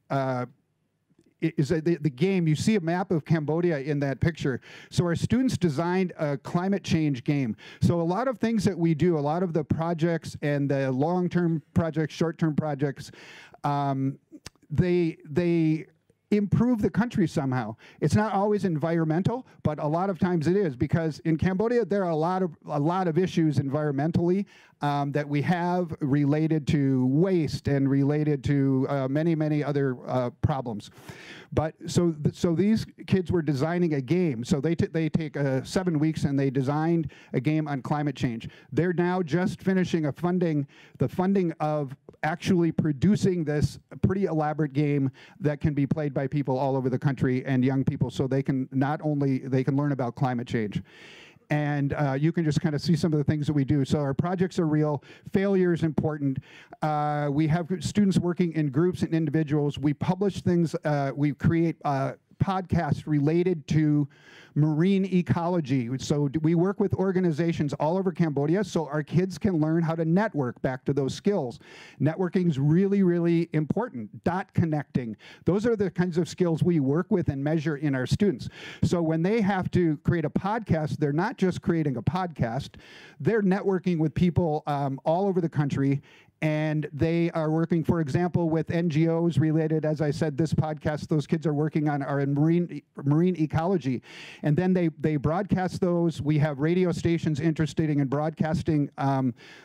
game. You see a map of Cambodia in that picture. So our students designed a climate change game. So a lot of things that we do, a lot of the projects and the long-term projects, short-term projects, they improve the country somehow. It's not always environmental, but a lot of times it is, because in Cambodia there are a lot of issues environmentally that we have related to waste and related to many other problems. But so these kids were designing a game. So they take 7 weeks and they designed a game on climate change. They're now just finishing the funding of actually producing this pretty elaborate game that can be played by people all over the country and young people, so they can learn about climate change. And you can just kind of see some of the things that we do. So our projects are real. Failure is important. We have students working in groups and individuals. We publish things. We create podcasts related to marine ecology. So we work with organizations all over Cambodia so our kids can learn how to network, back to those skills. Networking is really, really important. Dot connecting. Those are the kinds of skills we work with and measure in our students. So when they have to create a podcast, they're not just creating a podcast, they're networking with people all over the country. And they are working, for example, with NGOs related, as I said, this podcast, those kids are working on are in marine ecology. And then they broadcast those. We have radio stations interested in broadcasting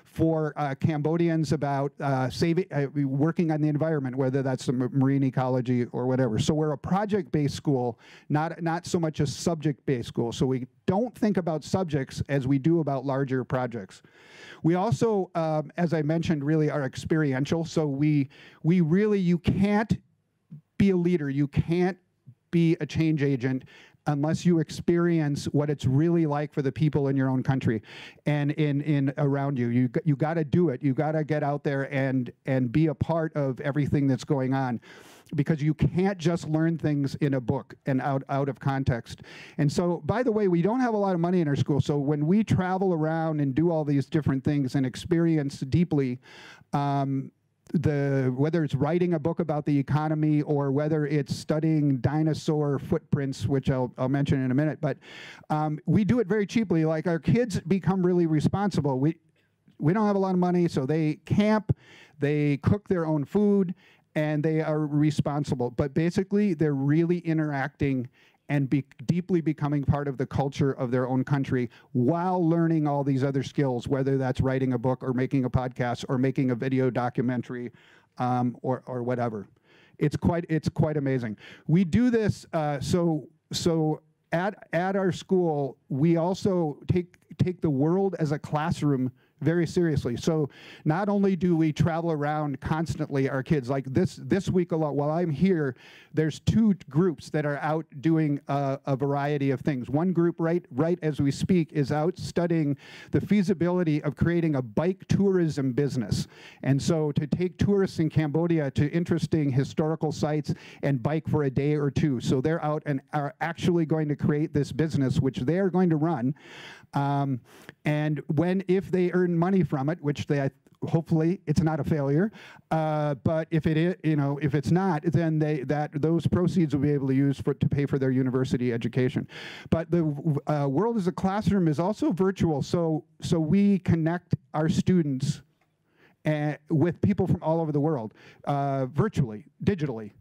for Cambodians about working on the environment, whether that's the marine ecology or whatever. So we're a project-based school, not so much a subject-based school. So we don't think about subjects as we do about larger projects. We also, as I mentioned, really are experiential. So we really, you can't be a leader, you can't be a change agent unless you experience what it's really like for the people in your own country and in around you. You got to do it. You got to get out there and be a part of everything that's going on, because you can't just learn things in a book and out of context. And so, by the way, we don't have a lot of money in our school. So when we travel around and do all these different things and experience deeply, whether it's writing a book about the economy or whether it's studying dinosaur footprints, which I'll mention in a minute, but we do it very cheaply. Like, our kids become really responsible. We don't have a lot of money, so they camp, they cook their own food, and they are responsible. But basically, they're really interacting and deeply becoming part of the culture of their own country while learning all these other skills, whether that's writing a book or making a podcast or making a video documentary or whatever. It's quite amazing. We do this, so at our school, we also take the world as a classroom very seriously. So not only do we travel around constantly, our kids, like this week a lot, while I'm here, there's 2 groups that are out doing a variety of things. One group right as we speak is out studying the feasibility of creating a bike tourism business. And so to take tourists in Cambodia to interesting historical sites and bike for a day or 2. So they're out and are actually going to create this business, which they are going to run. And if they earn money from it, which hopefully it's not a failure, but if it is, if it's not, then those proceeds will be able to use to pay for their university education. But the world as a classroom is also virtual, so we connect our students with people from all over the world, virtually, digitally.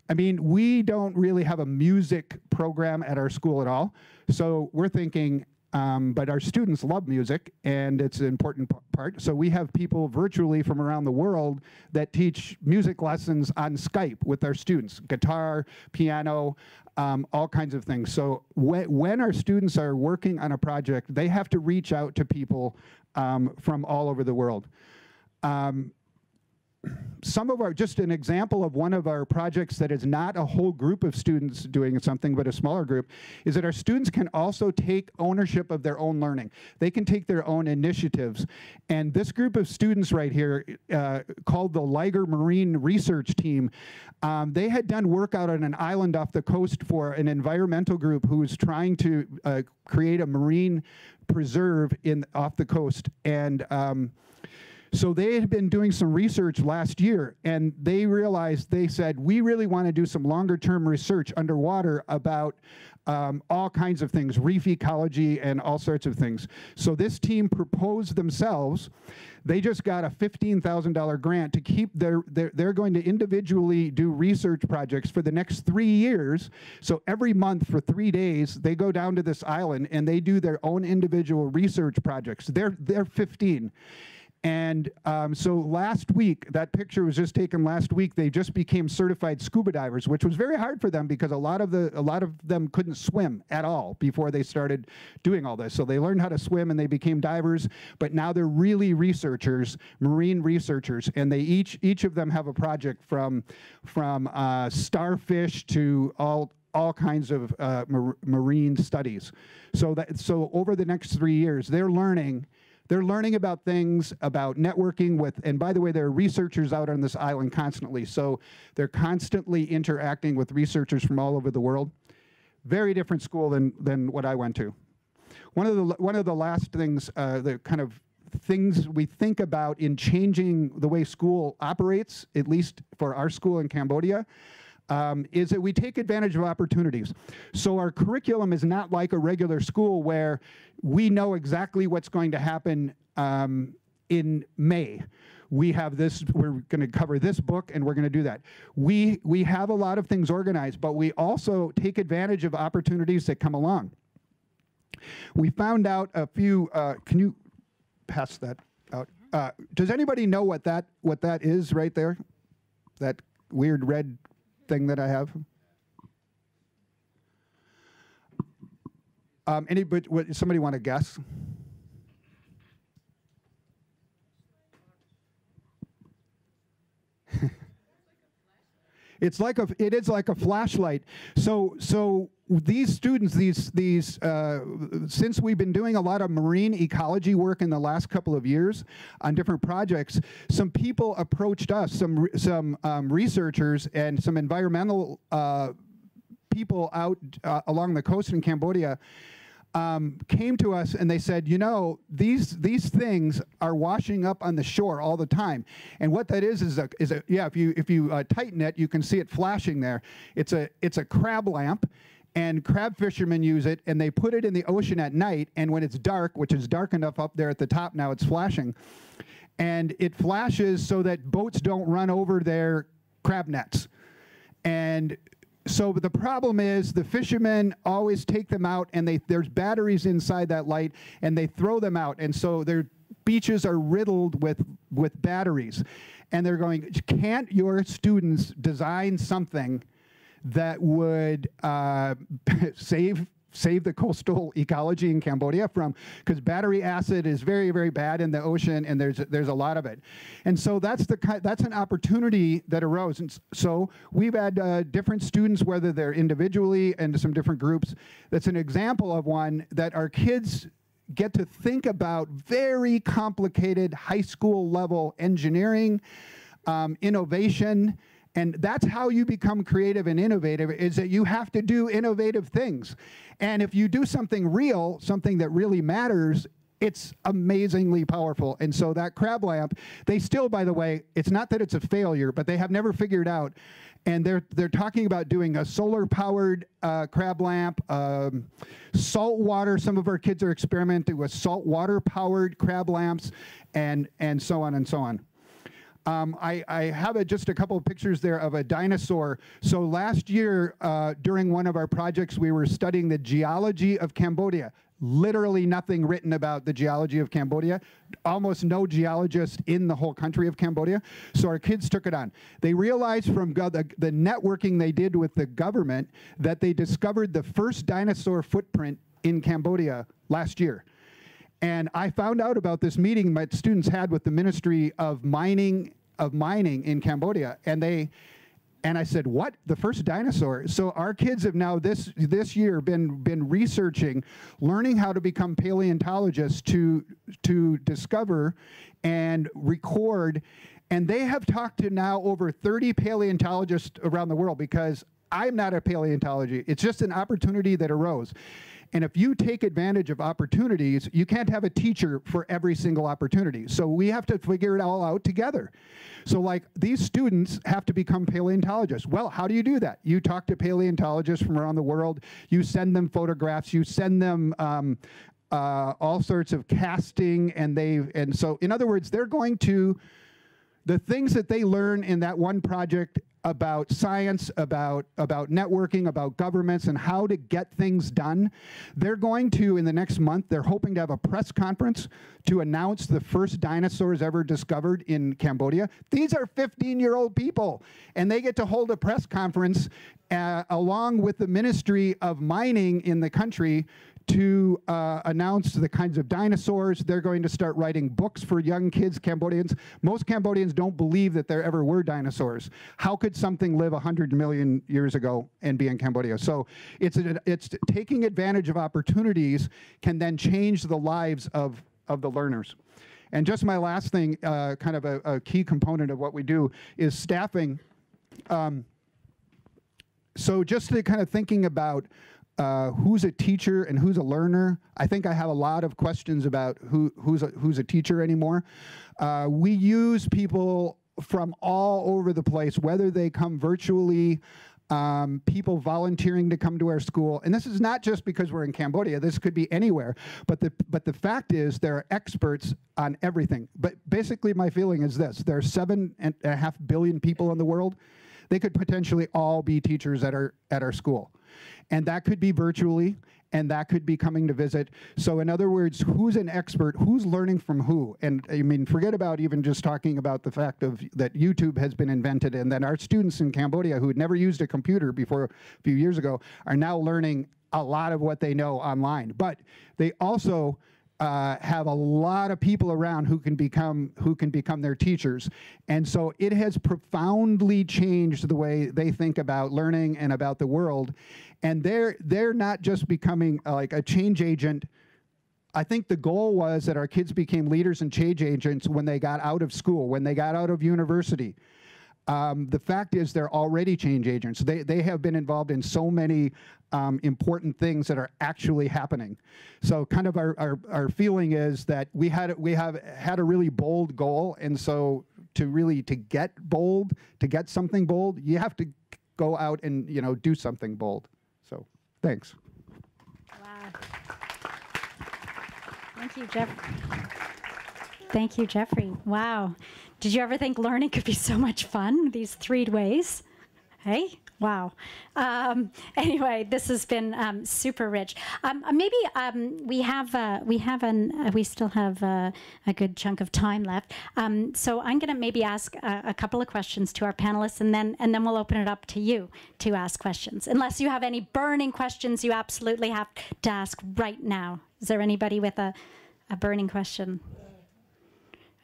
I mean, we don't really have a music program at our school at all, so we're thinking, but our students love music, and it's an important part. So we have people virtually from around the world that teach music lessons on Skype with our students, guitar, piano, all kinds of things. So when our students are working on a project, they have to reach out to people from all over the world. Just an example of one of our projects that is not a whole group of students doing something, but a smaller group, is that our students can also take ownership of their own learning. They can take their own initiatives. And this group of students right here, called the Liger Marine Research Team, they had done work out on an island off the coast for an environmental group who was trying to create a marine preserve off the coast. And so they had been doing some research last year, and they said, we really want to do some longer-term research underwater about all kinds of things, reef ecology and all sorts of things. So this team proposed themselves. They just got a $15,000 grant to keep they're going to individually do research projects for the next 3 years. So every month for 3 days, they go down to this island and they do their own individual research projects. They're 15. And so last week, that picture was just taken last week, they just became certified scuba divers, which was very hard for them because a lot of them couldn't swim at all before they started doing all this. So they learned how to swim and they became divers, but now they're really researchers, marine researchers, and they each of them have a project from starfish to all kinds of marine studies. So over the next 3 years, they're learning about things, about networking with, and by the way, there are researchers out on this island constantly, so they're constantly interacting with researchers from all over the world. Very different school than what I went to. One of the last things, the kind of things we think about in changing the way school operates, at least for our school in Cambodia, is that we take advantage of opportunities. So our curriculum is not like a regular school where we know exactly what's going to happen in May. We have this, we're going to cover this book, and we're going to do that. We have a lot of things organized, but we also take advantage of opportunities that come along. We found out a few, can you pass that out? Does anybody know what that is right there? That weird red thing that I have? Somebody want to guess? It is like a flashlight. So these students, since we've been doing a lot of marine ecology work in the last couple of years on different projects, some people approached us, some researchers and some environmental people out along the coast in Cambodia came to us and they said, you know, these things are washing up on the shore all the time. And what that is yeah, if you tighten it, you can see it flashing there. It's a crab lamp, and crab fishermen use it, and they put it in the ocean at night, and when it's dark, which is dark enough up there at the top now, it's flashing. And it flashes so that boats don't run over their crab nets. And so the problem is the fishermen always take them out, and there's batteries inside that light, and they throw them out. And so their beaches are riddled with batteries. And they're going, can't your students design something that would save the coastal ecology in Cambodia because battery acid is very, very bad in the ocean, and there's a lot of it. And so that's an opportunity that arose. And so we've had different students, whether they're individually and some different groups. That's an example of one that our kids get to think about very complicated high school level engineering, innovation. And that's how you become creative and innovative, is that you have to do innovative things. And if you do something real, something that really matters, it's amazingly powerful. And so that crab lamp, they still, by the way, it's not that it's a failure, but they have never figured out. And they're talking about doing a solar-powered crab lamp, salt water. Some of our kids are experimenting with salt water-powered crab lamps, and so on and so on. I have just a couple of pictures there of a dinosaur. So last year, during one of our projects, we were studying the geology of Cambodia. Literally nothing written about the geology of Cambodia. Almost no geologist in the whole country of Cambodia. So our kids took it on. They realized from the networking they did with the government that they discovered the first dinosaur footprint in Cambodia last year. And I found out about this meeting my students had with the Ministry of Mining in Cambodia, and I said, "What? The first dinosaur?" So our kids have now this year been researching, learning how to become paleontologists to discover and record, and they have talked to now over 30 paleontologists around the world, because I'm not a paleontology. It's just an opportunity that arose. And if you take advantage of opportunities, you can't have a teacher for every single opportunity. So we have to figure it all out together. So like these students have to become paleontologists. Well, how do you do that? You talk to paleontologists from around the world. You send them photographs. You send them all sorts of casting. And so in other words, they're going to, the things that they learn in that one project about science, about networking, about governments, and how to get things done. They're going to, in the next month, they're hoping to have a press conference to announce the first dinosaurs ever discovered in Cambodia. These are 15-year-old people, and they get to hold a press conference along with the Ministry of Mining in the country to announce the kinds of dinosaurs. They're going to start writing books for young kids, Cambodians. Most Cambodians don't believe that there ever were dinosaurs. How could something live 100 million years ago and be in Cambodia? So it's taking advantage of opportunities can then change the lives of the learners. And just my last thing, kind of a key component of what we do is staffing. So just to kind of thinking about who's a teacher and who's a learner. I think I have a lot of questions about who's a teacher anymore. We use people from all over the place, whether they come virtually, people volunteering to come to our school. And this is not just because we're in Cambodia. This could be anywhere. But the fact is there are experts on everything. But basically my feeling is this. There are 7.5 billion people in the world. They could potentially all be teachers at our school. And that could be virtually, and that could be coming to visit. So in other words, who's an expert? Who's learning from who? And I mean, forget about even just talking about the fact that YouTube has been invented, and that our students in Cambodia who had never used a computer before a few years ago are now learning a lot of what they know online. But they also have a lot of people around who can become their teachers. And so it has profoundly changed the way they think about learning and about the world. And they're not just becoming like a change agent. I think the goal was that our kids became leaders and change agents when they got out of school, when they got out of university. The fact is they're already change agents. They have been involved in so many important things that are actually happening. So kind of our feeling is that we have had a really bold goal, and so to get bold, to get something bold, you have to go out and do something bold. So thanks. Wow. Thank you, Jeffrey. Thank you, Jeffrey. Wow. Did you ever think learning could be so much fun, these 3 ways? Hey? Wow. Anyway, this has been super rich. Maybe we still have a good chunk of time left. So I'm going to maybe ask a couple of questions to our panelists, and then we'll open it up to you to ask questions. Unless you have any burning questions you absolutely have to ask right now. Is there anybody with a burning question?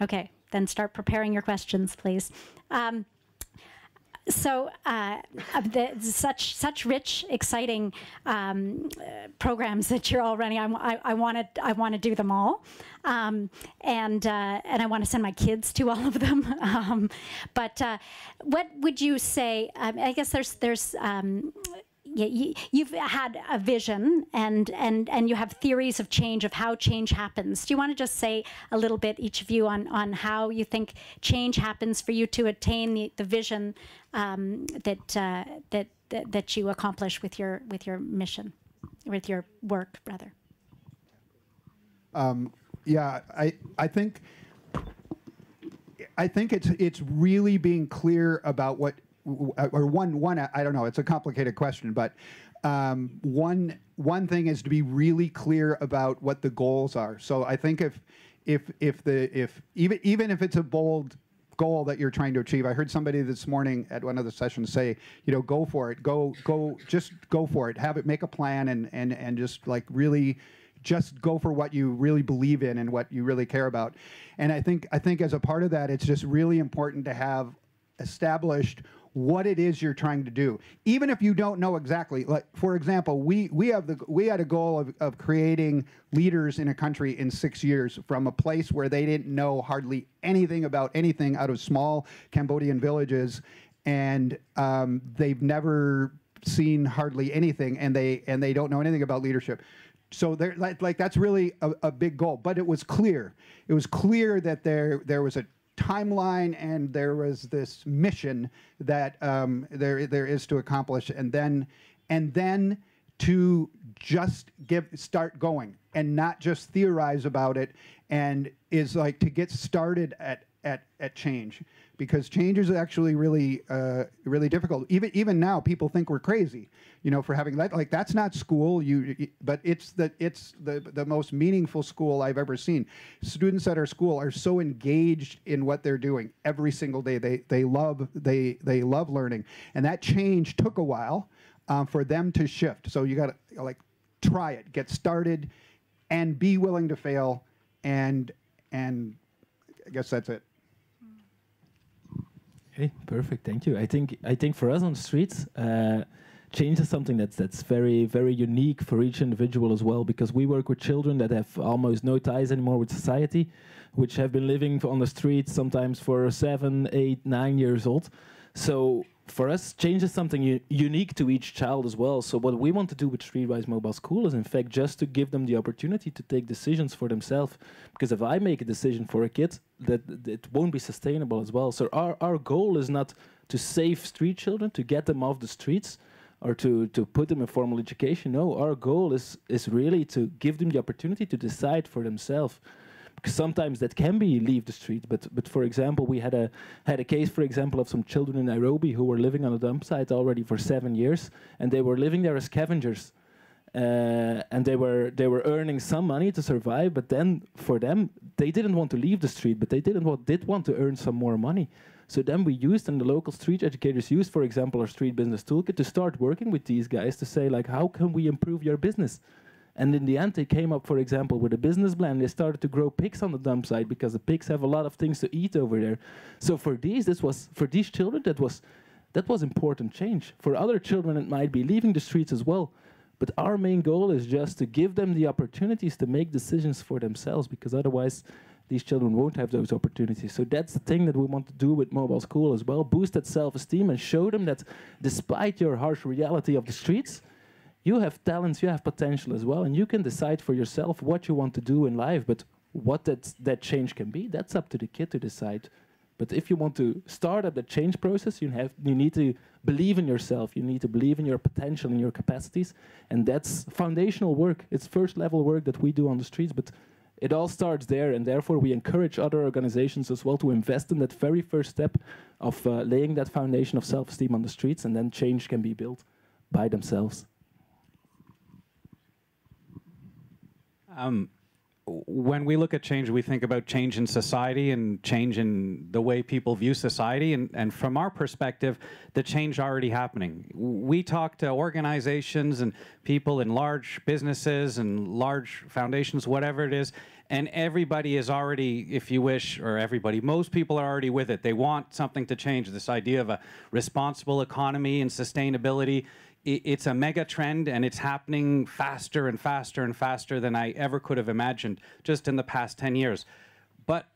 Okay, then start preparing your questions, please. Such rich, exciting programs that you're all running. I want to do them all, and I want to send my kids to all of them. But what would you say? I guess there's. You've had a vision and you have theories of change, of how change happens. Do you want to just say a little bit, each of you, on how you think change happens for you to attain the vision that you accomplish with your mission, with your work, rather? Yeah, I think it's really being clear about what. Or one, I don't know. It's a complicated question, but one thing is to be really clear about what the goals are. So I think even if it's a bold goal that you're trying to achieve, I heard somebody this morning at one of the sessions say, go for it, just go for it, make a plan, and just like really. Just go for what you really believe in and what you really care about. And I think as a part of that, it's just really important to have established what it is you're trying to do, even if you don't know exactly. Like, for example, we had a goal of creating leaders in a country in 6 years from a place where they didn't know hardly anything about anything, out of small Cambodian villages, and they've never seen hardly anything, and they don't know anything about leadership. So that's really a big goal. But it was clear. It was clear that there was a timeline and there was this mission that there is to accomplish, and then to just start going and not just theorize about it, and is like to get started at change, because change is actually really really difficult. Even now, people think we're crazy, for having that. Like, that's not school. But it's the most meaningful school I've ever seen. Students at our school are so engaged in what they're doing every single day. They love learning, and that change took a while for them to shift. So you got to try it, get started, and be willing to fail, and I guess that's it. Okay, perfect. Thank you. I think for us on the streets, change is something that's very, very unique for each individual as well, because we work with children that have almost no ties anymore with society, which have been living on the streets sometimes for 7, 8, 9 years old. So for us, change is something unique to each child as well. So what we want to do with Streetwise Mobile School is, in fact, just to give them the opportunity to take decisions for themselves. Because if I make a decision for a kid, that it won't be sustainable as well. So our goal is not to save street children, to get them off the streets, or to put them in formal education. No, our goal is really to give them the opportunity to decide for themselves. Because sometimes that can be leave the street, but for example, we had a case, for example, of some children in Nairobi who were living on a dump site already for 7 years, and they were living there as scavengers, and they were earning some money to survive. But then for them, they didn't want to leave the street, but they did want to earn some more money. So then we used, and the local street educators used, for example, our street business toolkit to start working with these guys to say, like, how can we improve your business? And in the end, they came up, for example, with a business plan. They started to grow pigs on the dump site because the pigs have a lot of things to eat over there. So for these children, that was important change. For other children, it might be leaving the streets as well. But our main goal is just to give them the opportunities to make decisions for themselves, because otherwise these children won't have those opportunities. So that's the thing that we want to do with Mobile School as well, boost that self-esteem and show them that despite your harsh reality of the streets, you have talents, you have potential as well, and you can decide for yourself what you want to do in life. But what that change can be, that's up to the kid to decide. But if you want to start up the change process, you need to believe in yourself, you need to believe in your potential and your capacities, and that's foundational work. It's first level work that we do on the streets, but it all starts there, and therefore we encourage other organizations as well to invest in that very first step of laying that foundation of self-esteem on the streets, and then change can be built by themselves. When we look at change, we think about change in society and change in the way people view society. And from our perspective, the change already happening. We talk to organizations and people in large businesses and large foundations, whatever it is, and everybody is already, if you wish, or everybody, most people are already with it. They want something to change. This idea of a responsible economy and sustainability, it's a mega trend, and it's happening faster and faster and faster than I ever could have imagined just in the past 10 years. But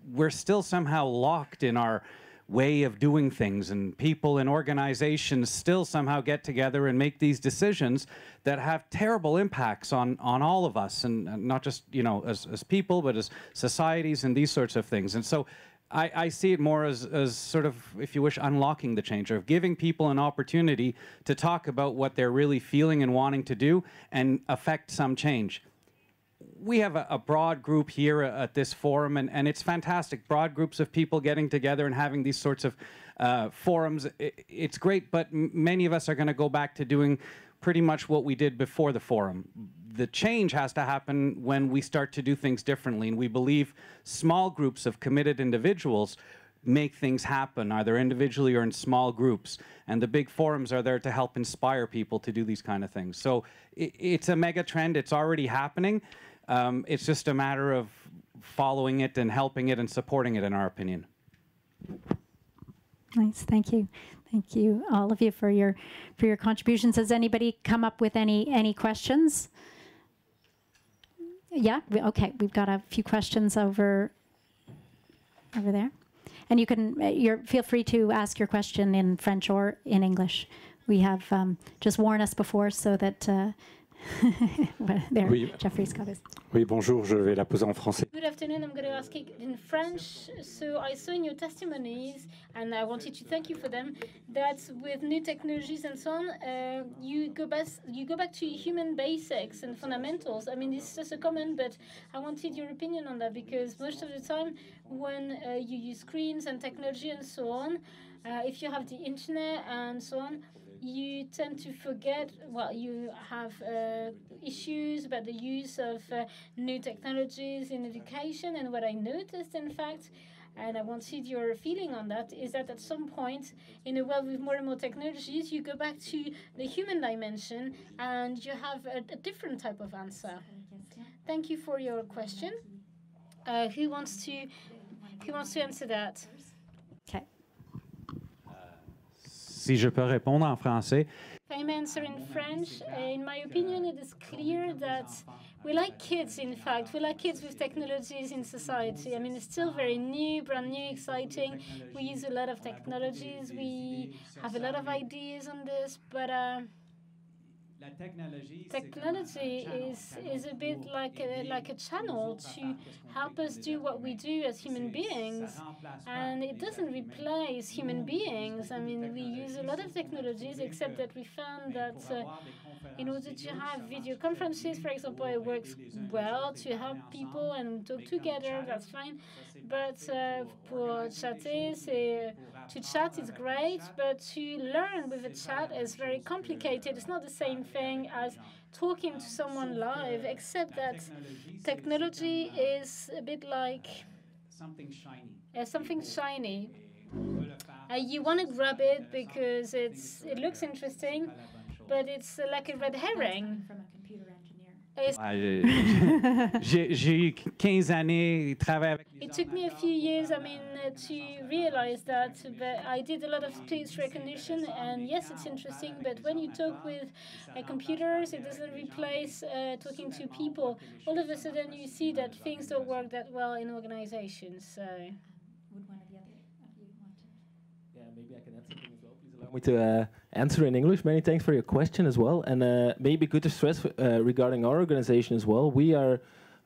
we're still somehow locked in our way of doing things, and people and organizations still somehow get together and make these decisions that have terrible impacts on all of us, and not just, you know, as people, but as societies and these sorts of things. And so I see it more as sort of, if you wish, unlocking the change, or giving people an opportunity to talk about what they're really feeling and wanting to do and affect some change. We have a broad group here at this forum, and it's fantastic. Broad groups of people getting together and having these sorts of forums. It's great, but many of us are going to go back to doing pretty much what we did before the forum. The change has to happen when we start to do things differently, and we believe small groups of committed individuals make things happen, either individually or in small groups. And the big forums are there to help inspire people to do these kind of things. So it's a mega trend. It's already happening. It's just a matter of following it and helping it and supporting it, in our opinion. Nice, thank you. Thank you, all of you, for your contributions. Has anybody come up with any questions? Yeah, okay, we've got a few questions over there. And you can, feel free to ask your question in French or in English. We have just warned us before so that there, oui. Jeffrey's got his. Oui, bonjour, je vais la poser en français. Good afternoon, I'm going to ask it in French. So I saw in your testimonies, and I wanted to thank you for them, that with new technologies and so on, you go back to human basics and fundamentals. I mean, it's just a comment, but I wanted your opinion on that, because most of the time when you use screens and technology and so on, if you have the internet and so on, you tend to forget, well, you have issues about the use of new technologies in education. And what I noticed, in fact, and I wanted your feeling on that, is that at some point in a world with more and more technologies, you go back to the human dimension and you have a different type of answer. Thank you for your question. Who wants to answer that? Okay. Si je peux répondre en français. If I may answer in French, in my opinion, it is clear that we like kids, in fact. We like kids with technologies in society. I mean, it's still very new, brand new, exciting. We use a lot of technologies. We have a lot of ideas on this, but technology is a bit like a channel to help us do what we do as human beings, and it doesn't replace human beings. I mean, we use a lot of technologies, except that we found that in order to have video conferences, for example, it works well to help people and talk together, that's fine. But pour chatter, to chat is great, but to learn with a chat is very complicated. It's not the same thing as talking to someone live, except that technology is a bit like something shiny. You want to grab it because it looks interesting, but it's like a red herring. From a computer engineer. J'ai eu 15 années travailler avec It took me a few years, I mean, to realize that, but I did a lot of speech recognition, and yes, it's interesting, but when you talk with computers, it doesn't replace talking to people. All of a sudden, you see that things don't work that well in organizations. So. Would one of the other of you want to? Yeah, maybe I can add something as well. Please allow me to answer in English. Many thanks for your question as well. And maybe good to stress regarding our organization as well. We are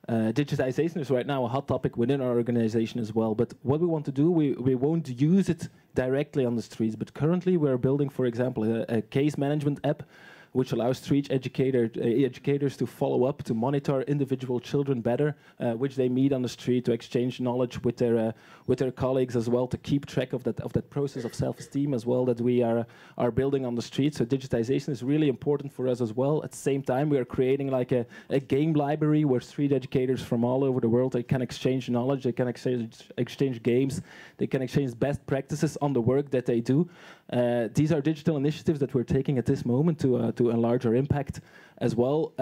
digitization is right now a hot topic within our organization as well. But what we want to do, we won't use it directly on the streets. But currently, we're building, for example, a case management app, which allows street educators to follow up, to monitor individual children better, which they meet on the street, to exchange knowledge with their colleagues as well, to keep track of that process of self-esteem as well that we are building on the street. So digitization is really important for us as well. At the same time, we are creating like a game library where street educators from all over the world, they can exchange knowledge, they can exchange games, they can exchange best practices on the work that they do. These are digital initiatives that we're taking at this moment to enlarge our impact as well.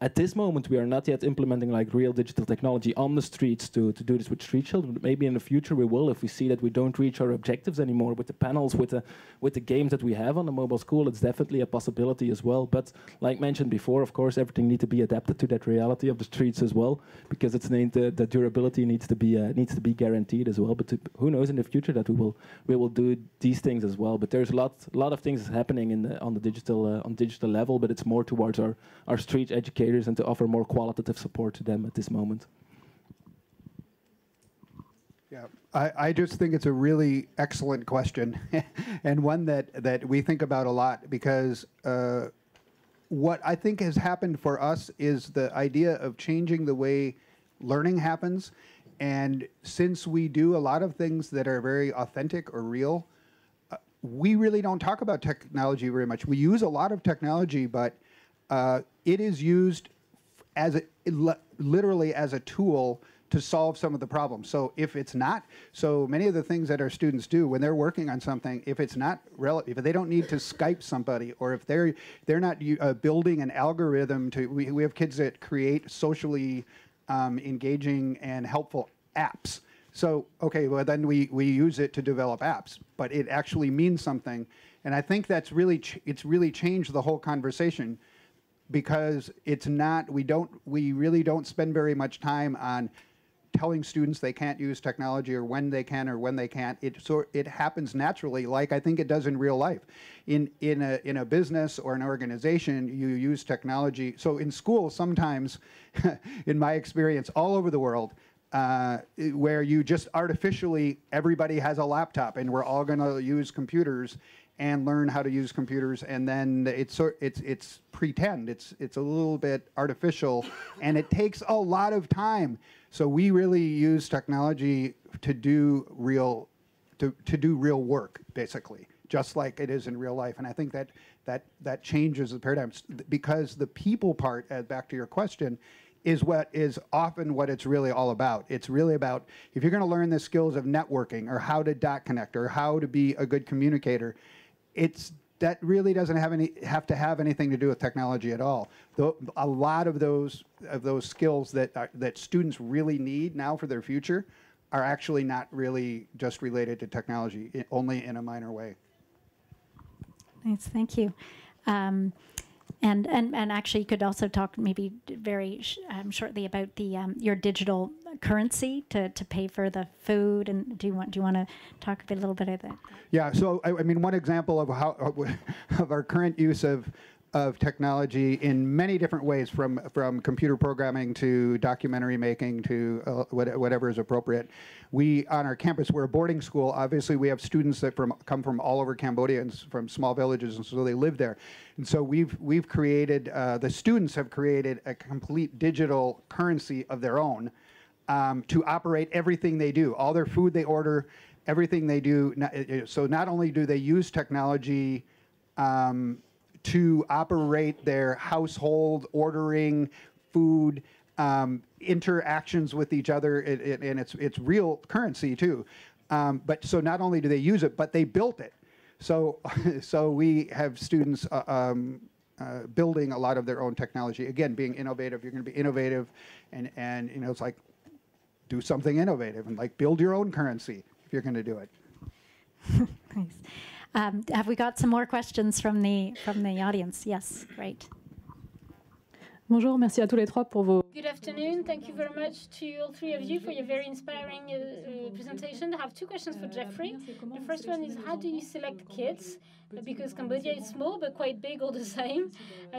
At this moment, we are not yet implementing like real digital technology on the streets to do this with street children. But maybe in the future we will, if we see that we don't reach our objectives anymore with the panels, with the games that we have on the mobile school. It's definitely a possibility as well. But like mentioned before, of course, everything needs to be adapted to that reality of the streets as well, because it's the durability needs to be guaranteed as well. But who knows in the future that we will do these things as well. But there's a lot of things happening on the digital level, but it's more towards our street educators and to offer more qualitative support to them at this moment. Yeah, I just think it's a really excellent question and one that we think about a lot, because what I think has happened for us is the idea of changing the way learning happens. And since we do a lot of things that are very authentic or real, we really don't talk about technology very much. We use a lot of technology, but it is used as literally as a tool to solve some of the problems. So if it's not, so many of the things that our students do when they're working on something, if it's not if they don't need to Skype somebody, or if they're not building an algorithm to, we have kids that create socially engaging and helpful apps. So, okay, well then we use it to develop apps, but it actually means something. And I think that's really, it's really changed the whole conversation, because it's not, we really don't spend very much time on telling students they can't use technology, or when they can or when they can't. It happens naturally, like I think it does in real life. In a business or an organization, you use technology. So in school, sometimes, in my experience, all over the world, where you just artificially, everybody has a laptop and we're all going to use computers and learn how to use computers, and then it's pretend, it's a little bit artificial, and it takes a lot of time. So we really use technology to do real work, basically, just like it is in real life. And I think that changes the paradigm, because the people part, back to your question, is what is often what it's really all about. It's really about, if you're going to learn the skills of networking, or how to dot connect, or how to be a good communicator, that really doesn't have to have anything to do with technology at all. A lot of those skills that students really need now for their future are actually not really just related to technology, only in a minor way. Nice, thank you. And actually, you could also talk maybe very shortly about the your digital currency to pay for the food. And do you want to talk a little bit about that? Yeah. So I mean, one example of how of our current use of technology in many different ways, from computer programming to documentary making to whatever is appropriate. On our campus, we're a boarding school. Obviously, we have students that come from all over Cambodia and from small villages, and so they live there. And so we've created, the students have created a complete digital currency of their own to operate everything they do, all their food they order, everything they do. So not only do they use technology to operate their household, ordering food, interactions with each other, and it's real currency too. But so not only do they use it, but they built it. So, so we have students building a lot of their own technology. Again, being innovative, you're going to be innovative, and you know, it's like do something innovative and like build your own currency if you're going to do it. Nice. Have we got some more questions from the audience? Yes, great. Bonjour, merci à tous les trois pour vos... Good afternoon. Thank you very much to all three of you for your very inspiring presentation. I have two questions for Jeffrey. The first one is, how do you select kids? Because Cambodia is small but quite big all the same.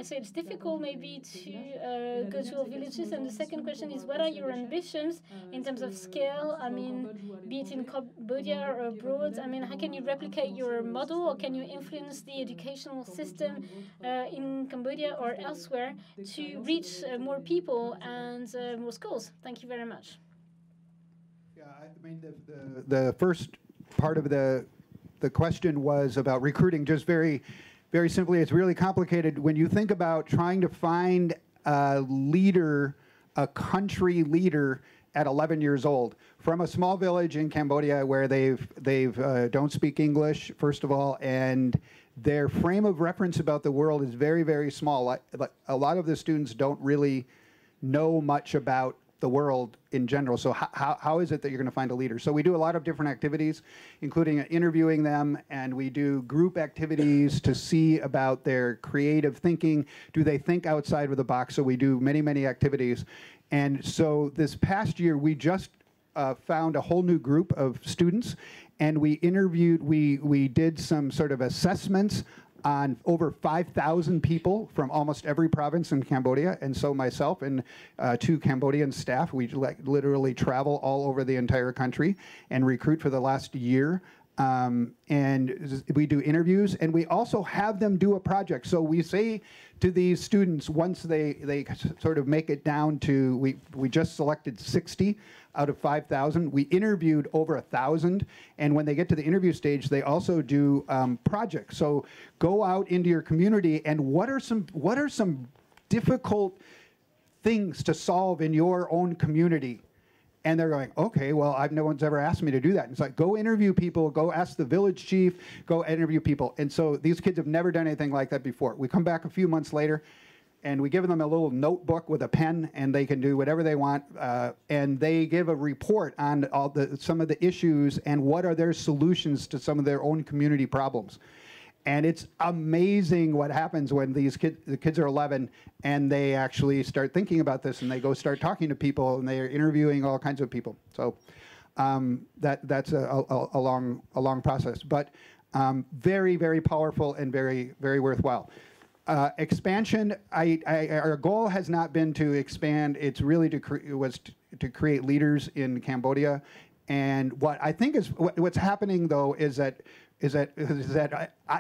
So it's difficult maybe to go to all villages. And the second question is, what are your ambitions in terms of scale? I mean, be it in Cambodia or abroad. I mean, how can you replicate your model, or can you influence the educational system in Cambodia or elsewhere to reach more people and more schools? Thank you very much. Yeah, I mean, the first part of the question was about recruiting. Just very simply, it's really complicated. When you think about trying to find a leader, a country leader at 11 years old, from a small village in Cambodia where they don't speak English, first of all, and their frame of reference about the world is very, very small. Like a lot of the students don't really know much about the world in general. So how is it that you're going to find a leader? So we do a lot of different activities, including interviewing them, and we do group activities to see about their creative thinking. Do they think outside of the box? So we do many, many activities. And so this past year, we just found a whole new group of students, and we interviewed, we did some sort of assessments on over 5,000 people from almost every province in Cambodia. And so myself and two Cambodian staff, we literally travel all over the entire country and recruit for the last year. And we do interviews, and we also have them do a project. So we say to these students, once they sort of make it down to, we just selected 60 out of 5,000. We interviewed over 1,000, and when they get to the interview stage, they also do projects. So go out into your community, and what are some difficult things to solve in your own community? And they're going, okay, well, no one's ever asked me to do that. And it's like, go interview people, go ask the village chief, go interview people. And so these kids have never done anything like that before. We come back a few months later, and we give them a little notebook with a pen, and they can do whatever they want. And they give a report on some of the issues and what are their solutions to some of their own community problems. And it's amazing what happens when the kids are 11 and they actually start thinking about this, and they go start talking to people, and they're interviewing all kinds of people. So that's a long process, but very, very powerful and very, very worthwhile. Expansion, our goal has not been to expand. It's really to create leaders in Cambodia. And what I think is what's happening though is that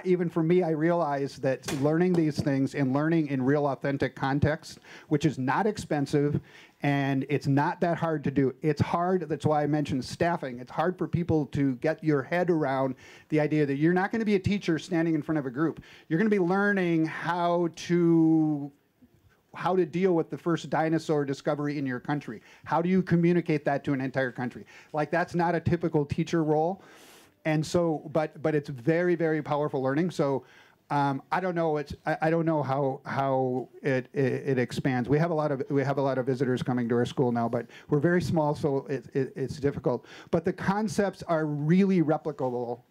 even for me, I realize that learning these things and learning in real authentic context, which is not expensive and it's not that hard to do. It's hard, that's why I mentioned staffing. It's hard for people to get your head around the idea that you're not going to be a teacher standing in front of a group. You're going to be learning how to deal with the first dinosaur discovery in your country. How do you communicate that to an entire country? Like, that's not a typical teacher role. And so, but it's very, very powerful learning. So I don't know. I don't know how it expands. We have a lot of visitors coming to our school now, but we're very small, so it's difficult. But the concepts are really replicable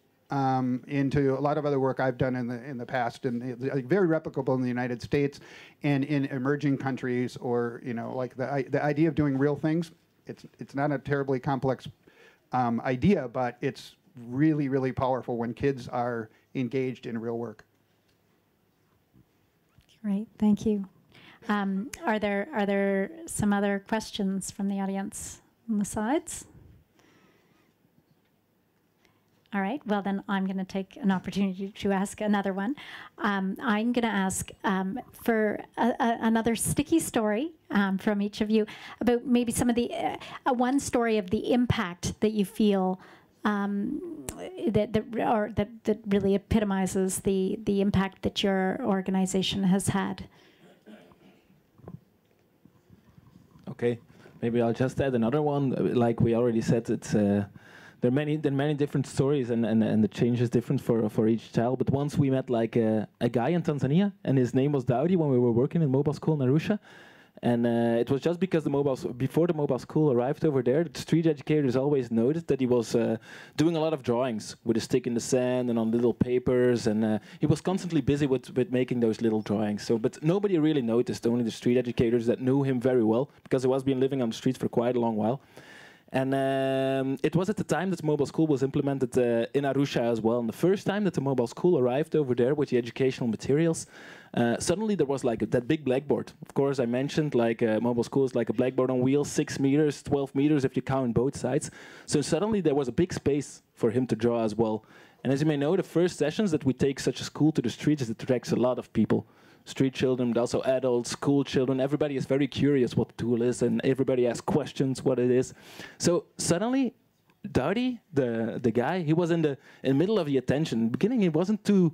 into a lot of other work I've done in the past, and very replicable in the United States and in emerging countries, or like the idea of doing real things. It's not a terribly complex idea, but it's really, really powerful when kids are engaged in real work. Great, thank you. Are there some other questions from the audience on the sides? All right, well then I'm going to take an opportunity to ask another one. I'm going to ask for another sticky story from each of you about maybe some of the, one story of the impact that you feel that really epitomizes the impact that your organization has had. Okay, maybe I'll just add another one. Like we already said, it's there are many different stories, and the change is different for each child. But once we met like a guy in Tanzania, and his name was Daudi when we were working in mobile school in Arusha. And it was just because before the mobile school arrived over there, the street educators always noticed that he was doing a lot of drawings with a stick in the sand and on little papers, and he was constantly busy with making those little drawings. So, but nobody really noticed, only the street educators that knew him very well, because he was been living on the streets for quite a long while. And it was at the time that the mobile school was implemented in Arusha as well. And the first time that the mobile school arrived over there with the educational materials, suddenly there was like that big blackboard. Of course, I mentioned like mobile school is like a blackboard on wheels, 6 meters, 12 meters if you count both sides. So suddenly there was a big space for him to draw as well. And as you may know, the first sessions that we take such a school to the streets, it attracts a lot of people. Street children, but also adults, school children. Everybody is very curious what the tool is, and everybody asks questions what it is. So suddenly, Daudi, the guy, he was in the middle of the attention. In the beginning, he wasn't too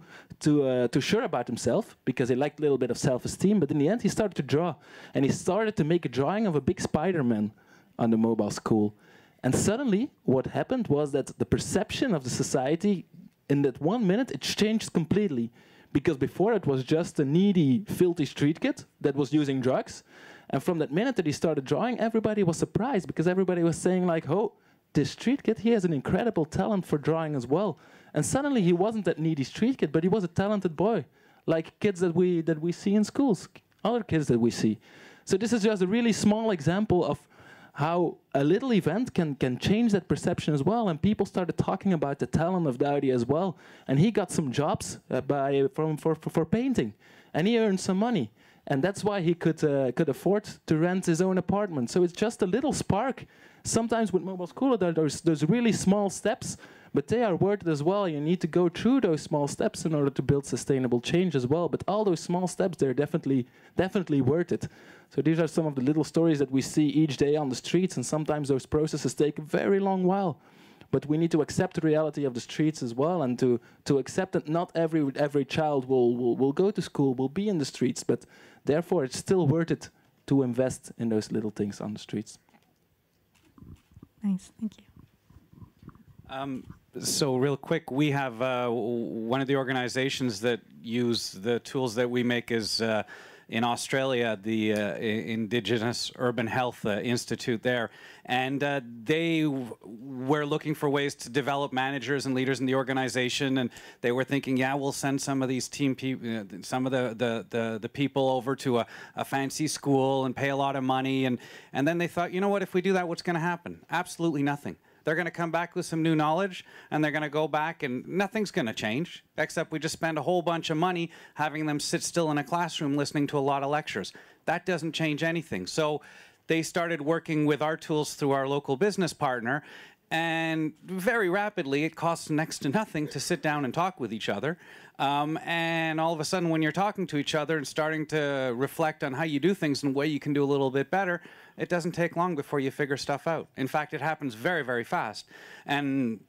sure about himself because he lacked a little bit of self-esteem. But in the end, he started to draw, and he started to make a drawing of a big Spider-Man on the mobile school. And suddenly, what happened was that the perception of the society in that 1 minute it changed completely. Because before it was just a needy, filthy street kid that was using drugs. And from that minute that he started drawing, everybody was surprised because everybody was saying like, oh, this street kid, he has an incredible talent for drawing as well. And suddenly he wasn't that needy street kid, but he was a talented boy. Like kids that we see in schools, other kids that we see. So this is just a really small example of how a little event can change that perception as well, and people started talking about the talent of Daudi as well, and he got some jobs for painting, and he earned some money, and that's why he could afford to rent his own apartment. So it's just a little spark. Sometimes with mobile school, there's really small steps, but they are worth it as well. You need to go through those small steps in order to build sustainable change as well. But all those small steps, they're definitely worth it. So these are some of the little stories that we see each day on the streets, and sometimes those processes take a very long while. But we need to accept the reality of the streets as well, and to accept that not every child will go to school, will be in the streets, but therefore it's still worth it to invest in those little things on the streets. Nice, thank you. So real quick, we have one of the organizations that use the tools that we make is in Australia, the Indigenous Urban Health Institute there. And they were looking for ways to develop managers and leaders in the organization. And they were thinking, yeah, we'll send some of these team people, some of the people over to a fancy school and pay a lot of money. And then they thought, you know what, if we do that, what's going to happen? Absolutely nothing. They're going to come back with some new knowledge, and they're going to go back, and nothing's going to change, except we just spend a whole bunch of money having them sit still in a classroom listening to a lot of lectures. That doesn't change anything. So they started working with our tools through our local business partner, and very rapidly, it costs next to nothing to sit down and talk with each other. And all of a sudden, when you're talking to each other and starting to reflect on how you do things and way you can do a little bit better, it doesn't take long before you figure stuff out. In fact, it happens very, very fast. And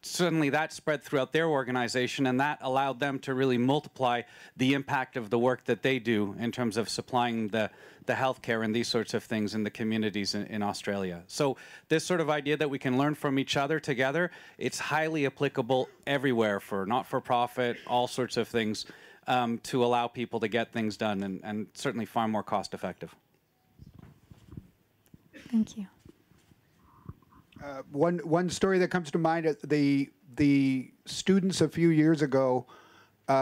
suddenly that spread throughout their organization, and that allowed them to really multiply the impact of the work that they do in terms of supplying the healthcare and these sorts of things in the communities in Australia. So this sort of idea that we can learn from each other together, it's highly applicable everywhere for not-for-profit, all sorts of things, to allow people to get things done, and certainly far more cost-effective. Thank you. One story that comes to mind, the students a few years ago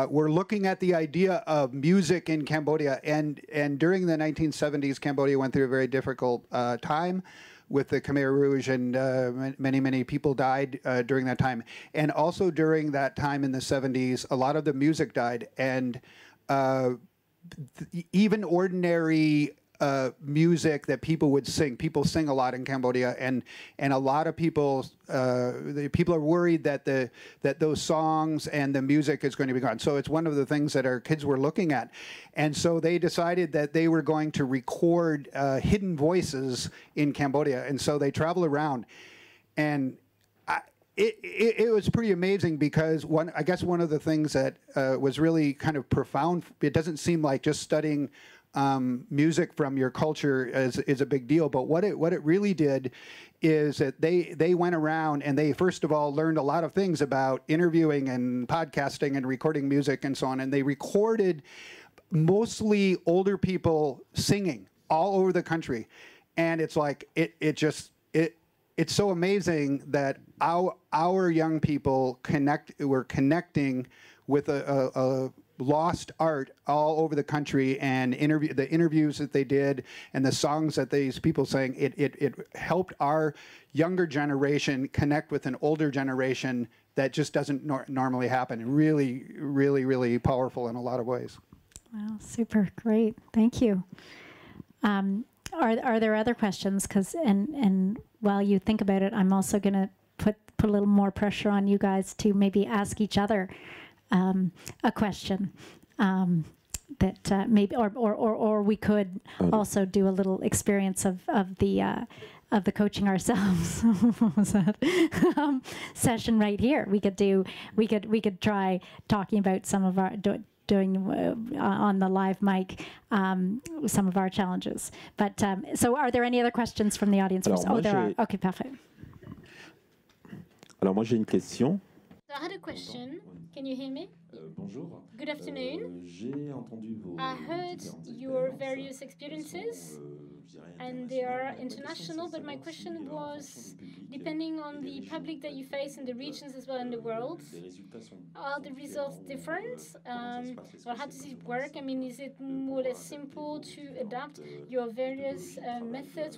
were looking at the idea of music in Cambodia, and during the 1970s, Cambodia went through a very difficult time with the Khmer Rouge, and many people died during that time. And also during that time in the 70s, a lot of the music died, and even ordinary music that people would sing. People sing a lot in Cambodia, and a lot of people are worried that those songs and the music is going to be gone. So it's one of the things that our kids were looking at, and so they decided that they were going to record hidden voices in Cambodia, and so they traveled around, and it was pretty amazing because I guess one of the things that was really kind of profound. It doesn't seem like just studying music from your culture is a big deal. But what it really did is that they went around and they first of all learned a lot of things about interviewing and podcasting and recording music and so on. And they recorded mostly older people singing all over the country. And it's like it's so amazing that our young people were connecting with a lost art all over the country, and the interviews that they did and the songs that these people sang, it helped our younger generation connect with an older generation that just doesn't normally happen. Really, really, really powerful in a lot of ways. Wow, super great. Thank you. Are there other questions? And while you think about it, I'm also going to put a little more pressure on you guys to maybe ask each other a question that maybe, or we could also do a little experience of the coaching ourselves. What was that? Session right here. We could try talking about some of our doing on the live mic some of our challenges. But so, are there any other questions from the audience? Alors, there are. Okay, perfect. Alors moi j'ai une question. So I had a question. Can you hear me? Bonjour. Good afternoon. J'ai entendu vos I heard your various experiences, and they are international, but my question was, depending on the public that you face in the regions as well in the world, are the results different? Or how does it work? I mean, is it more or less simple to adapt your various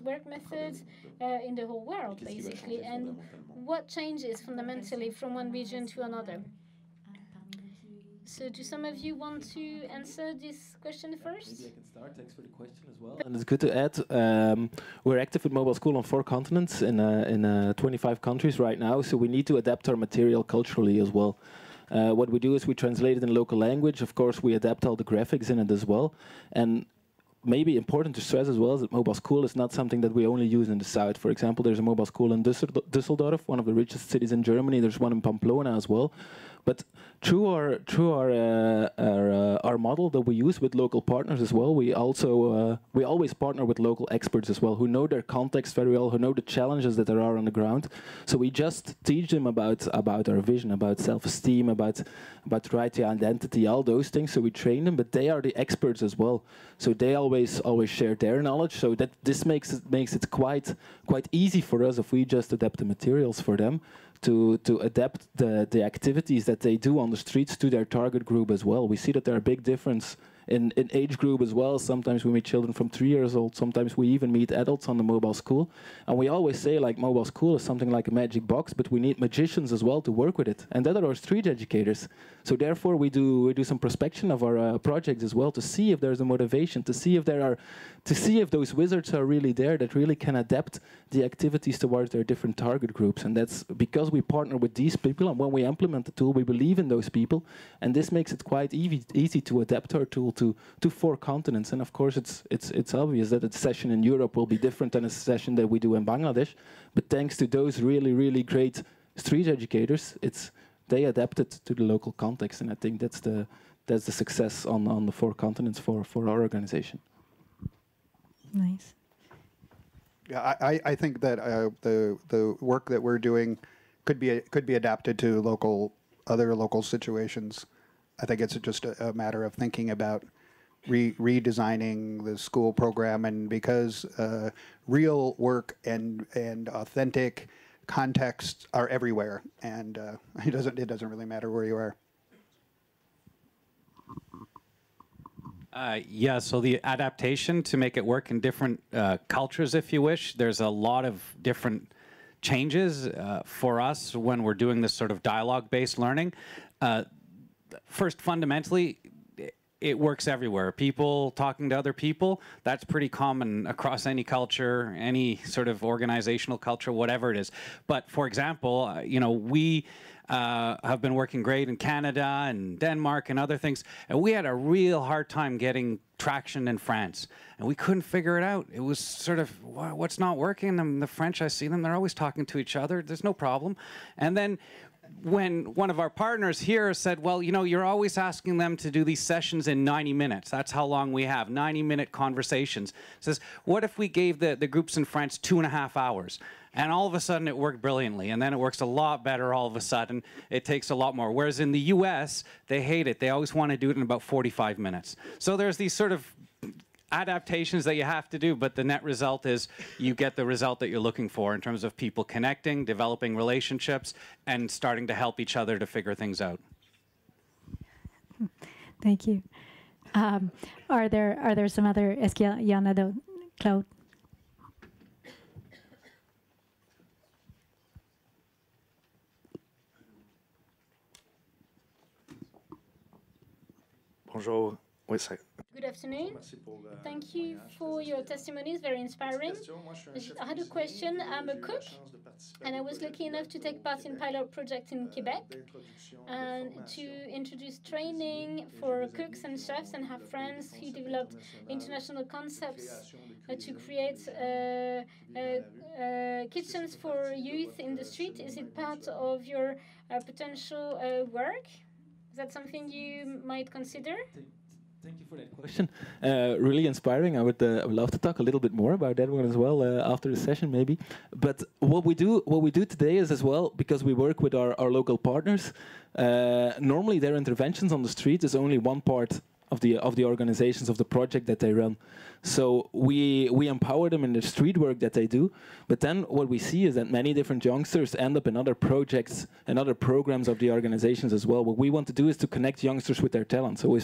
work methods in the whole world, basically? And what changes fundamentally from one region to another? So do some of you want to answer this question first? Maybe I can start. Thanks for the question as well. And it's good to add, we're active with Mobile School on 4 continents in 25 countries right now, so we need to adapt our material culturally as well. What we do is we translate it in local language. Of course, we adapt all the graphics in it as well. And maybe important to stress as well is that Mobile School is not something that we only use in the south. For example, there's a Mobile School in Düsseldorf, one of the richest cities in Germany. There's one in Pamplona as well. But through our model that we use with local partners as well, we also we always partner with local experts as well, who know their context very well, who know the challenges that there are on the ground. So we just teach them about our vision, about self-esteem, about right to identity, all those things. So we train them, but they are the experts as well. So they always share their knowledge. So that this makes it quite easy for us if we just adapt the materials for them. To adapt the activities that they do on the streets to their target group as well. We see that there are big difference in age group as well. Sometimes we meet children from 3 years old. Sometimes we even meet adults on the Mobile School. And we always say like Mobile School is something like a magic box, but we need magicians as well to work with it. And that are our street educators. So therefore we do some prospection of our projects as well to see if there's a motivation, to see if those wizards are really there that really can adapt the activities towards their different target groups. And that's because we partner with these people, and when we implement the tool, we believe in those people. And this makes it quite easy to adapt our tool to 4 continents. And of course, it's obvious that a session in Europe will be different than a session that we do in Bangladesh. But thanks to those really, really great street educators, they adapted to the local context. And I think that's the success on the 4 continents for our organization. Nice. Yeah, I think that the work that we're doing could be adapted to other local situations. I think it's just a matter of thinking about redesigning the school program, and because real work and authentic contexts are everywhere, and it doesn't really matter where you are. Yeah, so the adaptation to make it work in different cultures, if you wish, there's a lot of different changes for us when we're doing this sort of dialogue-based learning. First, fundamentally, it works everywhere. People talking to other people, that's pretty common across any culture, any sort of organizational culture, whatever it is. But for example, we have been working great in Canada and Denmark and other things, and we had a real hard time getting traction in France, and we couldn't figure it out. It was sort of, what's not working? And the French, I see them, they're always talking to each other. There's no problem. And then when one of our partners here said, well, you know, you're always asking them to do these sessions in 90 minutes. That's how long we have, 90-minute conversations. Says, what if we gave the groups in France 2.5 hours? And all of a sudden it worked brilliantly. And then it works a lot better all of a sudden. It takes a lot more. Whereas in the US, they hate it. They always want to do it in about 45 minutes. So there's these sort of adaptations that you have to do, but the net result is you get the result that you're looking for in terms of people connecting, developing relationships, and starting to help each other to figure things out. Thank you. Are there some other? Est-ce qu'il y en a d'autres, Claude? Bonjour. Oui, ça. Good afternoon. Thank you for your testimonies, very inspiring. I had a question. I'm a cook, and I was lucky enough to take part in pilot project in Quebec and to introduce training for cooks and chefs and have friends who developed international concepts to create kitchens for youth in the street. Is it part of your potential work? Is that something you might consider? Thank you for that question. Really inspiring. I would love to talk a little bit more about that one as well after the session, maybe. But what we do today is as well, because we work with our local partners. Normally, their interventions on the street is only one part of the organizations of the project that they run. So we empower them in the street work that they do. But then what we see is that many different youngsters end up in other projects and other programs of the organizations as well. What we want to do is to connect youngsters with their talent. So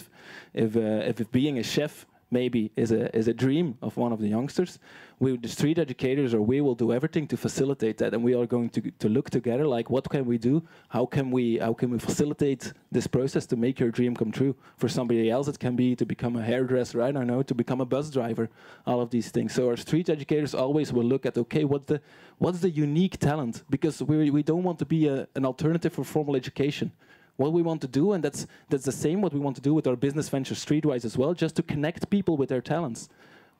if being a chef maybe is a dream of one of the youngsters, the street educators we will do everything to facilitate that, and we are going to look together like what can we do, how can we facilitate this process to make your dream come true. For somebody else it can be to become a hairdresser, I don't know, to become a bus driver, all of these things. So our street educators always will look at, okay, what's the unique talent, because we don't want to be an alternative for formal education. What we want to do, and that's the same what we want to do with our business venture Streetwise as well, just to connect people with their talents.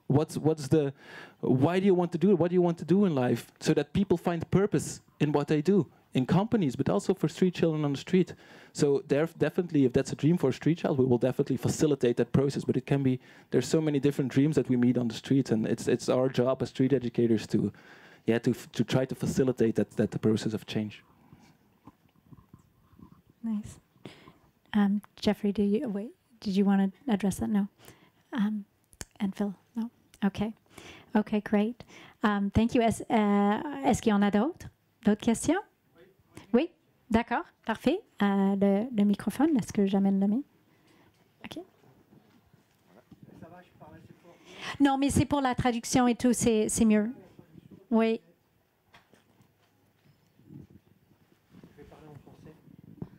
Why do you want to do it? What do you want to do in life? So that people find purpose in what they do, in companies, but also for street children on the street. So definitely, if that's a dream for a street child, we will definitely facilitate that process. But it can be, there's so many different dreams that we meet on the street, and it's our job as street educators to try to facilitate that the process of change. Nice. Jeffrey, did you want to address that? No. And Phil? No? Okay. Okay, great. Thank you. Est-ce qu'il y en a d'autres? D'autres questions? Oui? D'accord, parfait. Le microphone, est-ce que j'amène le mien? OK. Non, mais c'est pour la traduction et tout, c'est mieux. Oui.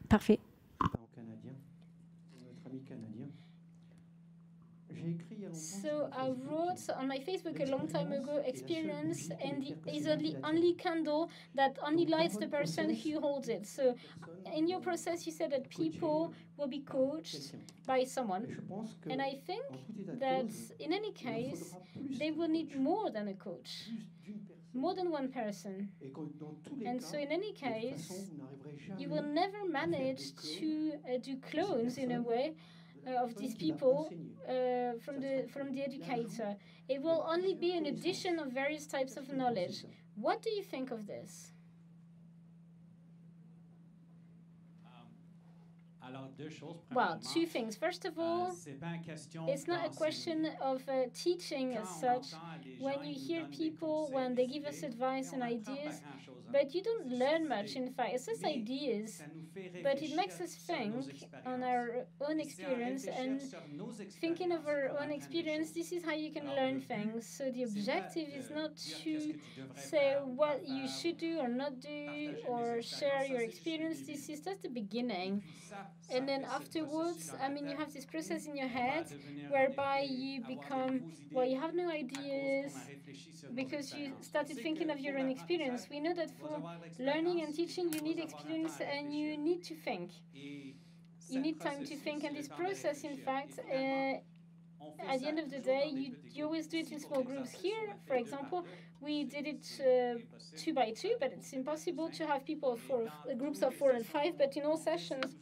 Parfait. So I wrote on my Facebook a long time ago, experience and is the only candle that only lights the person who holds it. So in your process, you said that people will be coached by someone. And I think that in any case, they will need more than a coach, more than one person. And so in any case, you will never manage to do clones in a way of these people from the educator. It will only be an addition of various types of knowledge. What do you think of this? Well, two things. First of all, it's not a question of teaching as such. When you hear people, when they give us advice and ideas, but you don't learn much, in fact. It's just ideas, but it makes us think on our own experience, and thinking of our own experience, this is how you can learn things. So the objective is not to say what you should do or not do, or share your experience. This is just the beginning. And then afterwards, I mean, you have this process in your head whereby you become, well, you have no ideas because you started thinking of your own experience. We know that for learning and teaching, you need experience and you need to think. You need time to think. And this process, in fact, at the end of the day, you always do it in small groups. Here, for example, We did it 2 by 2, but it's impossible to have people of groups of 4 and 5. But in all sessions,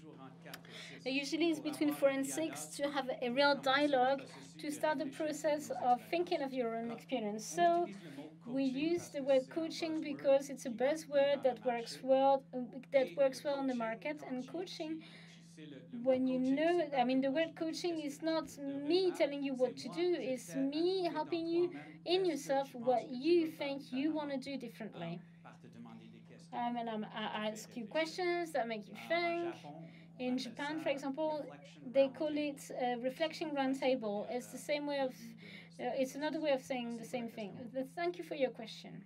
usually it's between 4 and 6 to have a real dialogue to start the process of thinking of your own experience. So we use the word coaching because it's a buzzword that works well on the market. And coaching, when you know, I mean, the word coaching is not me telling you what to do, it's me helping you in yourself what you think you want to do differently. And I ask you questions that make you think. In Japan, for example, they call it a reflection roundtable. It's the same way of, it's another way of saying the same thing. Thank you for your question.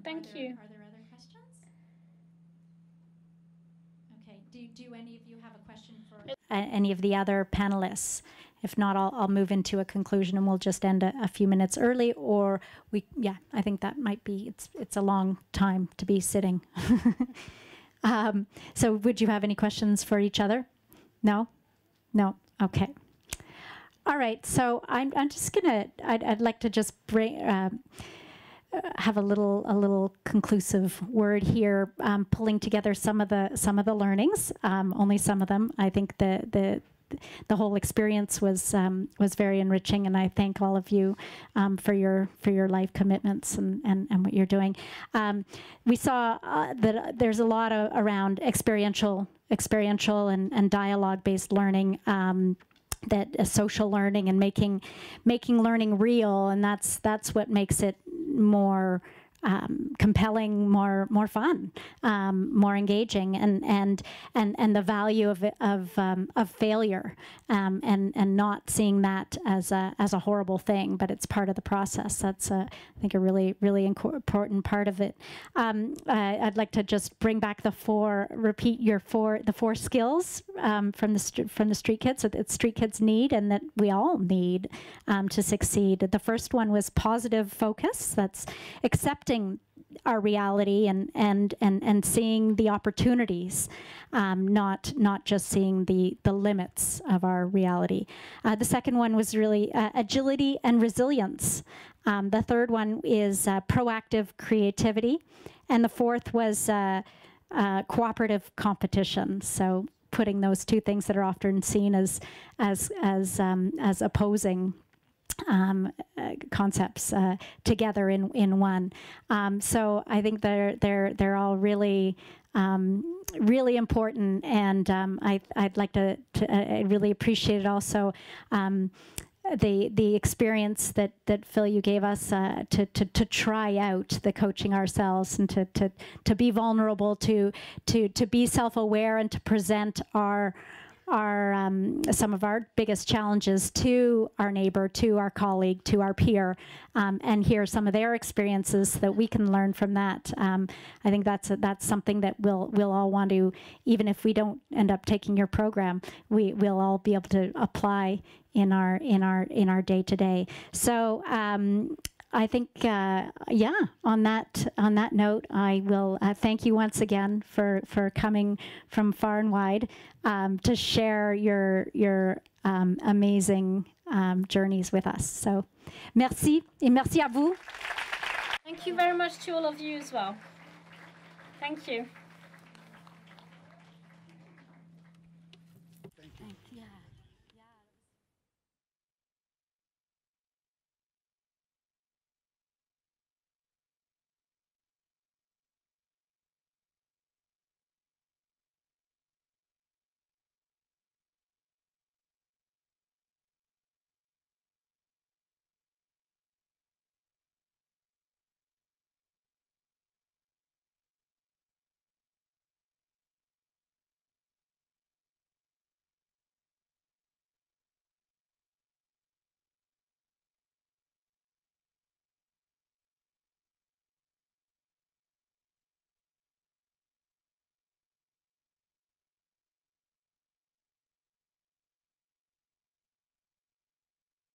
Thank you. Are there other questions? Okay. Do any of you have a question for any of the other panelists? If not, I'll move into a conclusion and we'll just end a few minutes early. Or I think that might be, it's a long time to be sitting. So would you have any questions for each other? No? No? Okay. All right. So I'm just I'd like to just have a little conclusive word here, pulling together some of the learnings, only some of them. I think the whole experience was very enriching, and I thank all of you for your life commitments and what you're doing. We saw that there's a lot around experiential and dialogue-based learning. That social learning and making learning real, and that's what makes it more compelling, more fun, more engaging, and the value of failure, and not seeing that as a horrible thing, but it's part of the process. That's I think a really important part of it. I'd like to just bring back the four skills from the street kids that street kids need and that we all need to succeed. The first one was positive focus. That's accepting our reality and seeing the opportunities, not just seeing the limits of our reality. The second one was really agility and resilience. The third one is proactive creativity, and the fourth was cooperative competition. So putting those two things that are often seen as opposing concepts together in one. So I think they're all really important, and I'd like to I really appreciate it also. The experience that Phil, you gave us to try out the coaching ourselves and to be vulnerable, to be self-aware, and to present some of our biggest challenges to our neighbor, to our colleague, to our peer, and hear some of their experiences that we can learn from that. I think that's something that we'll all want to, even if we don't end up taking your program, we'll all be able to apply in our day-to-day. So I think, on that note, I will thank you once again for coming from far and wide to share your amazing journeys with us. So, merci, et merci à vous. Thank you very much to all of you as well. Thank you.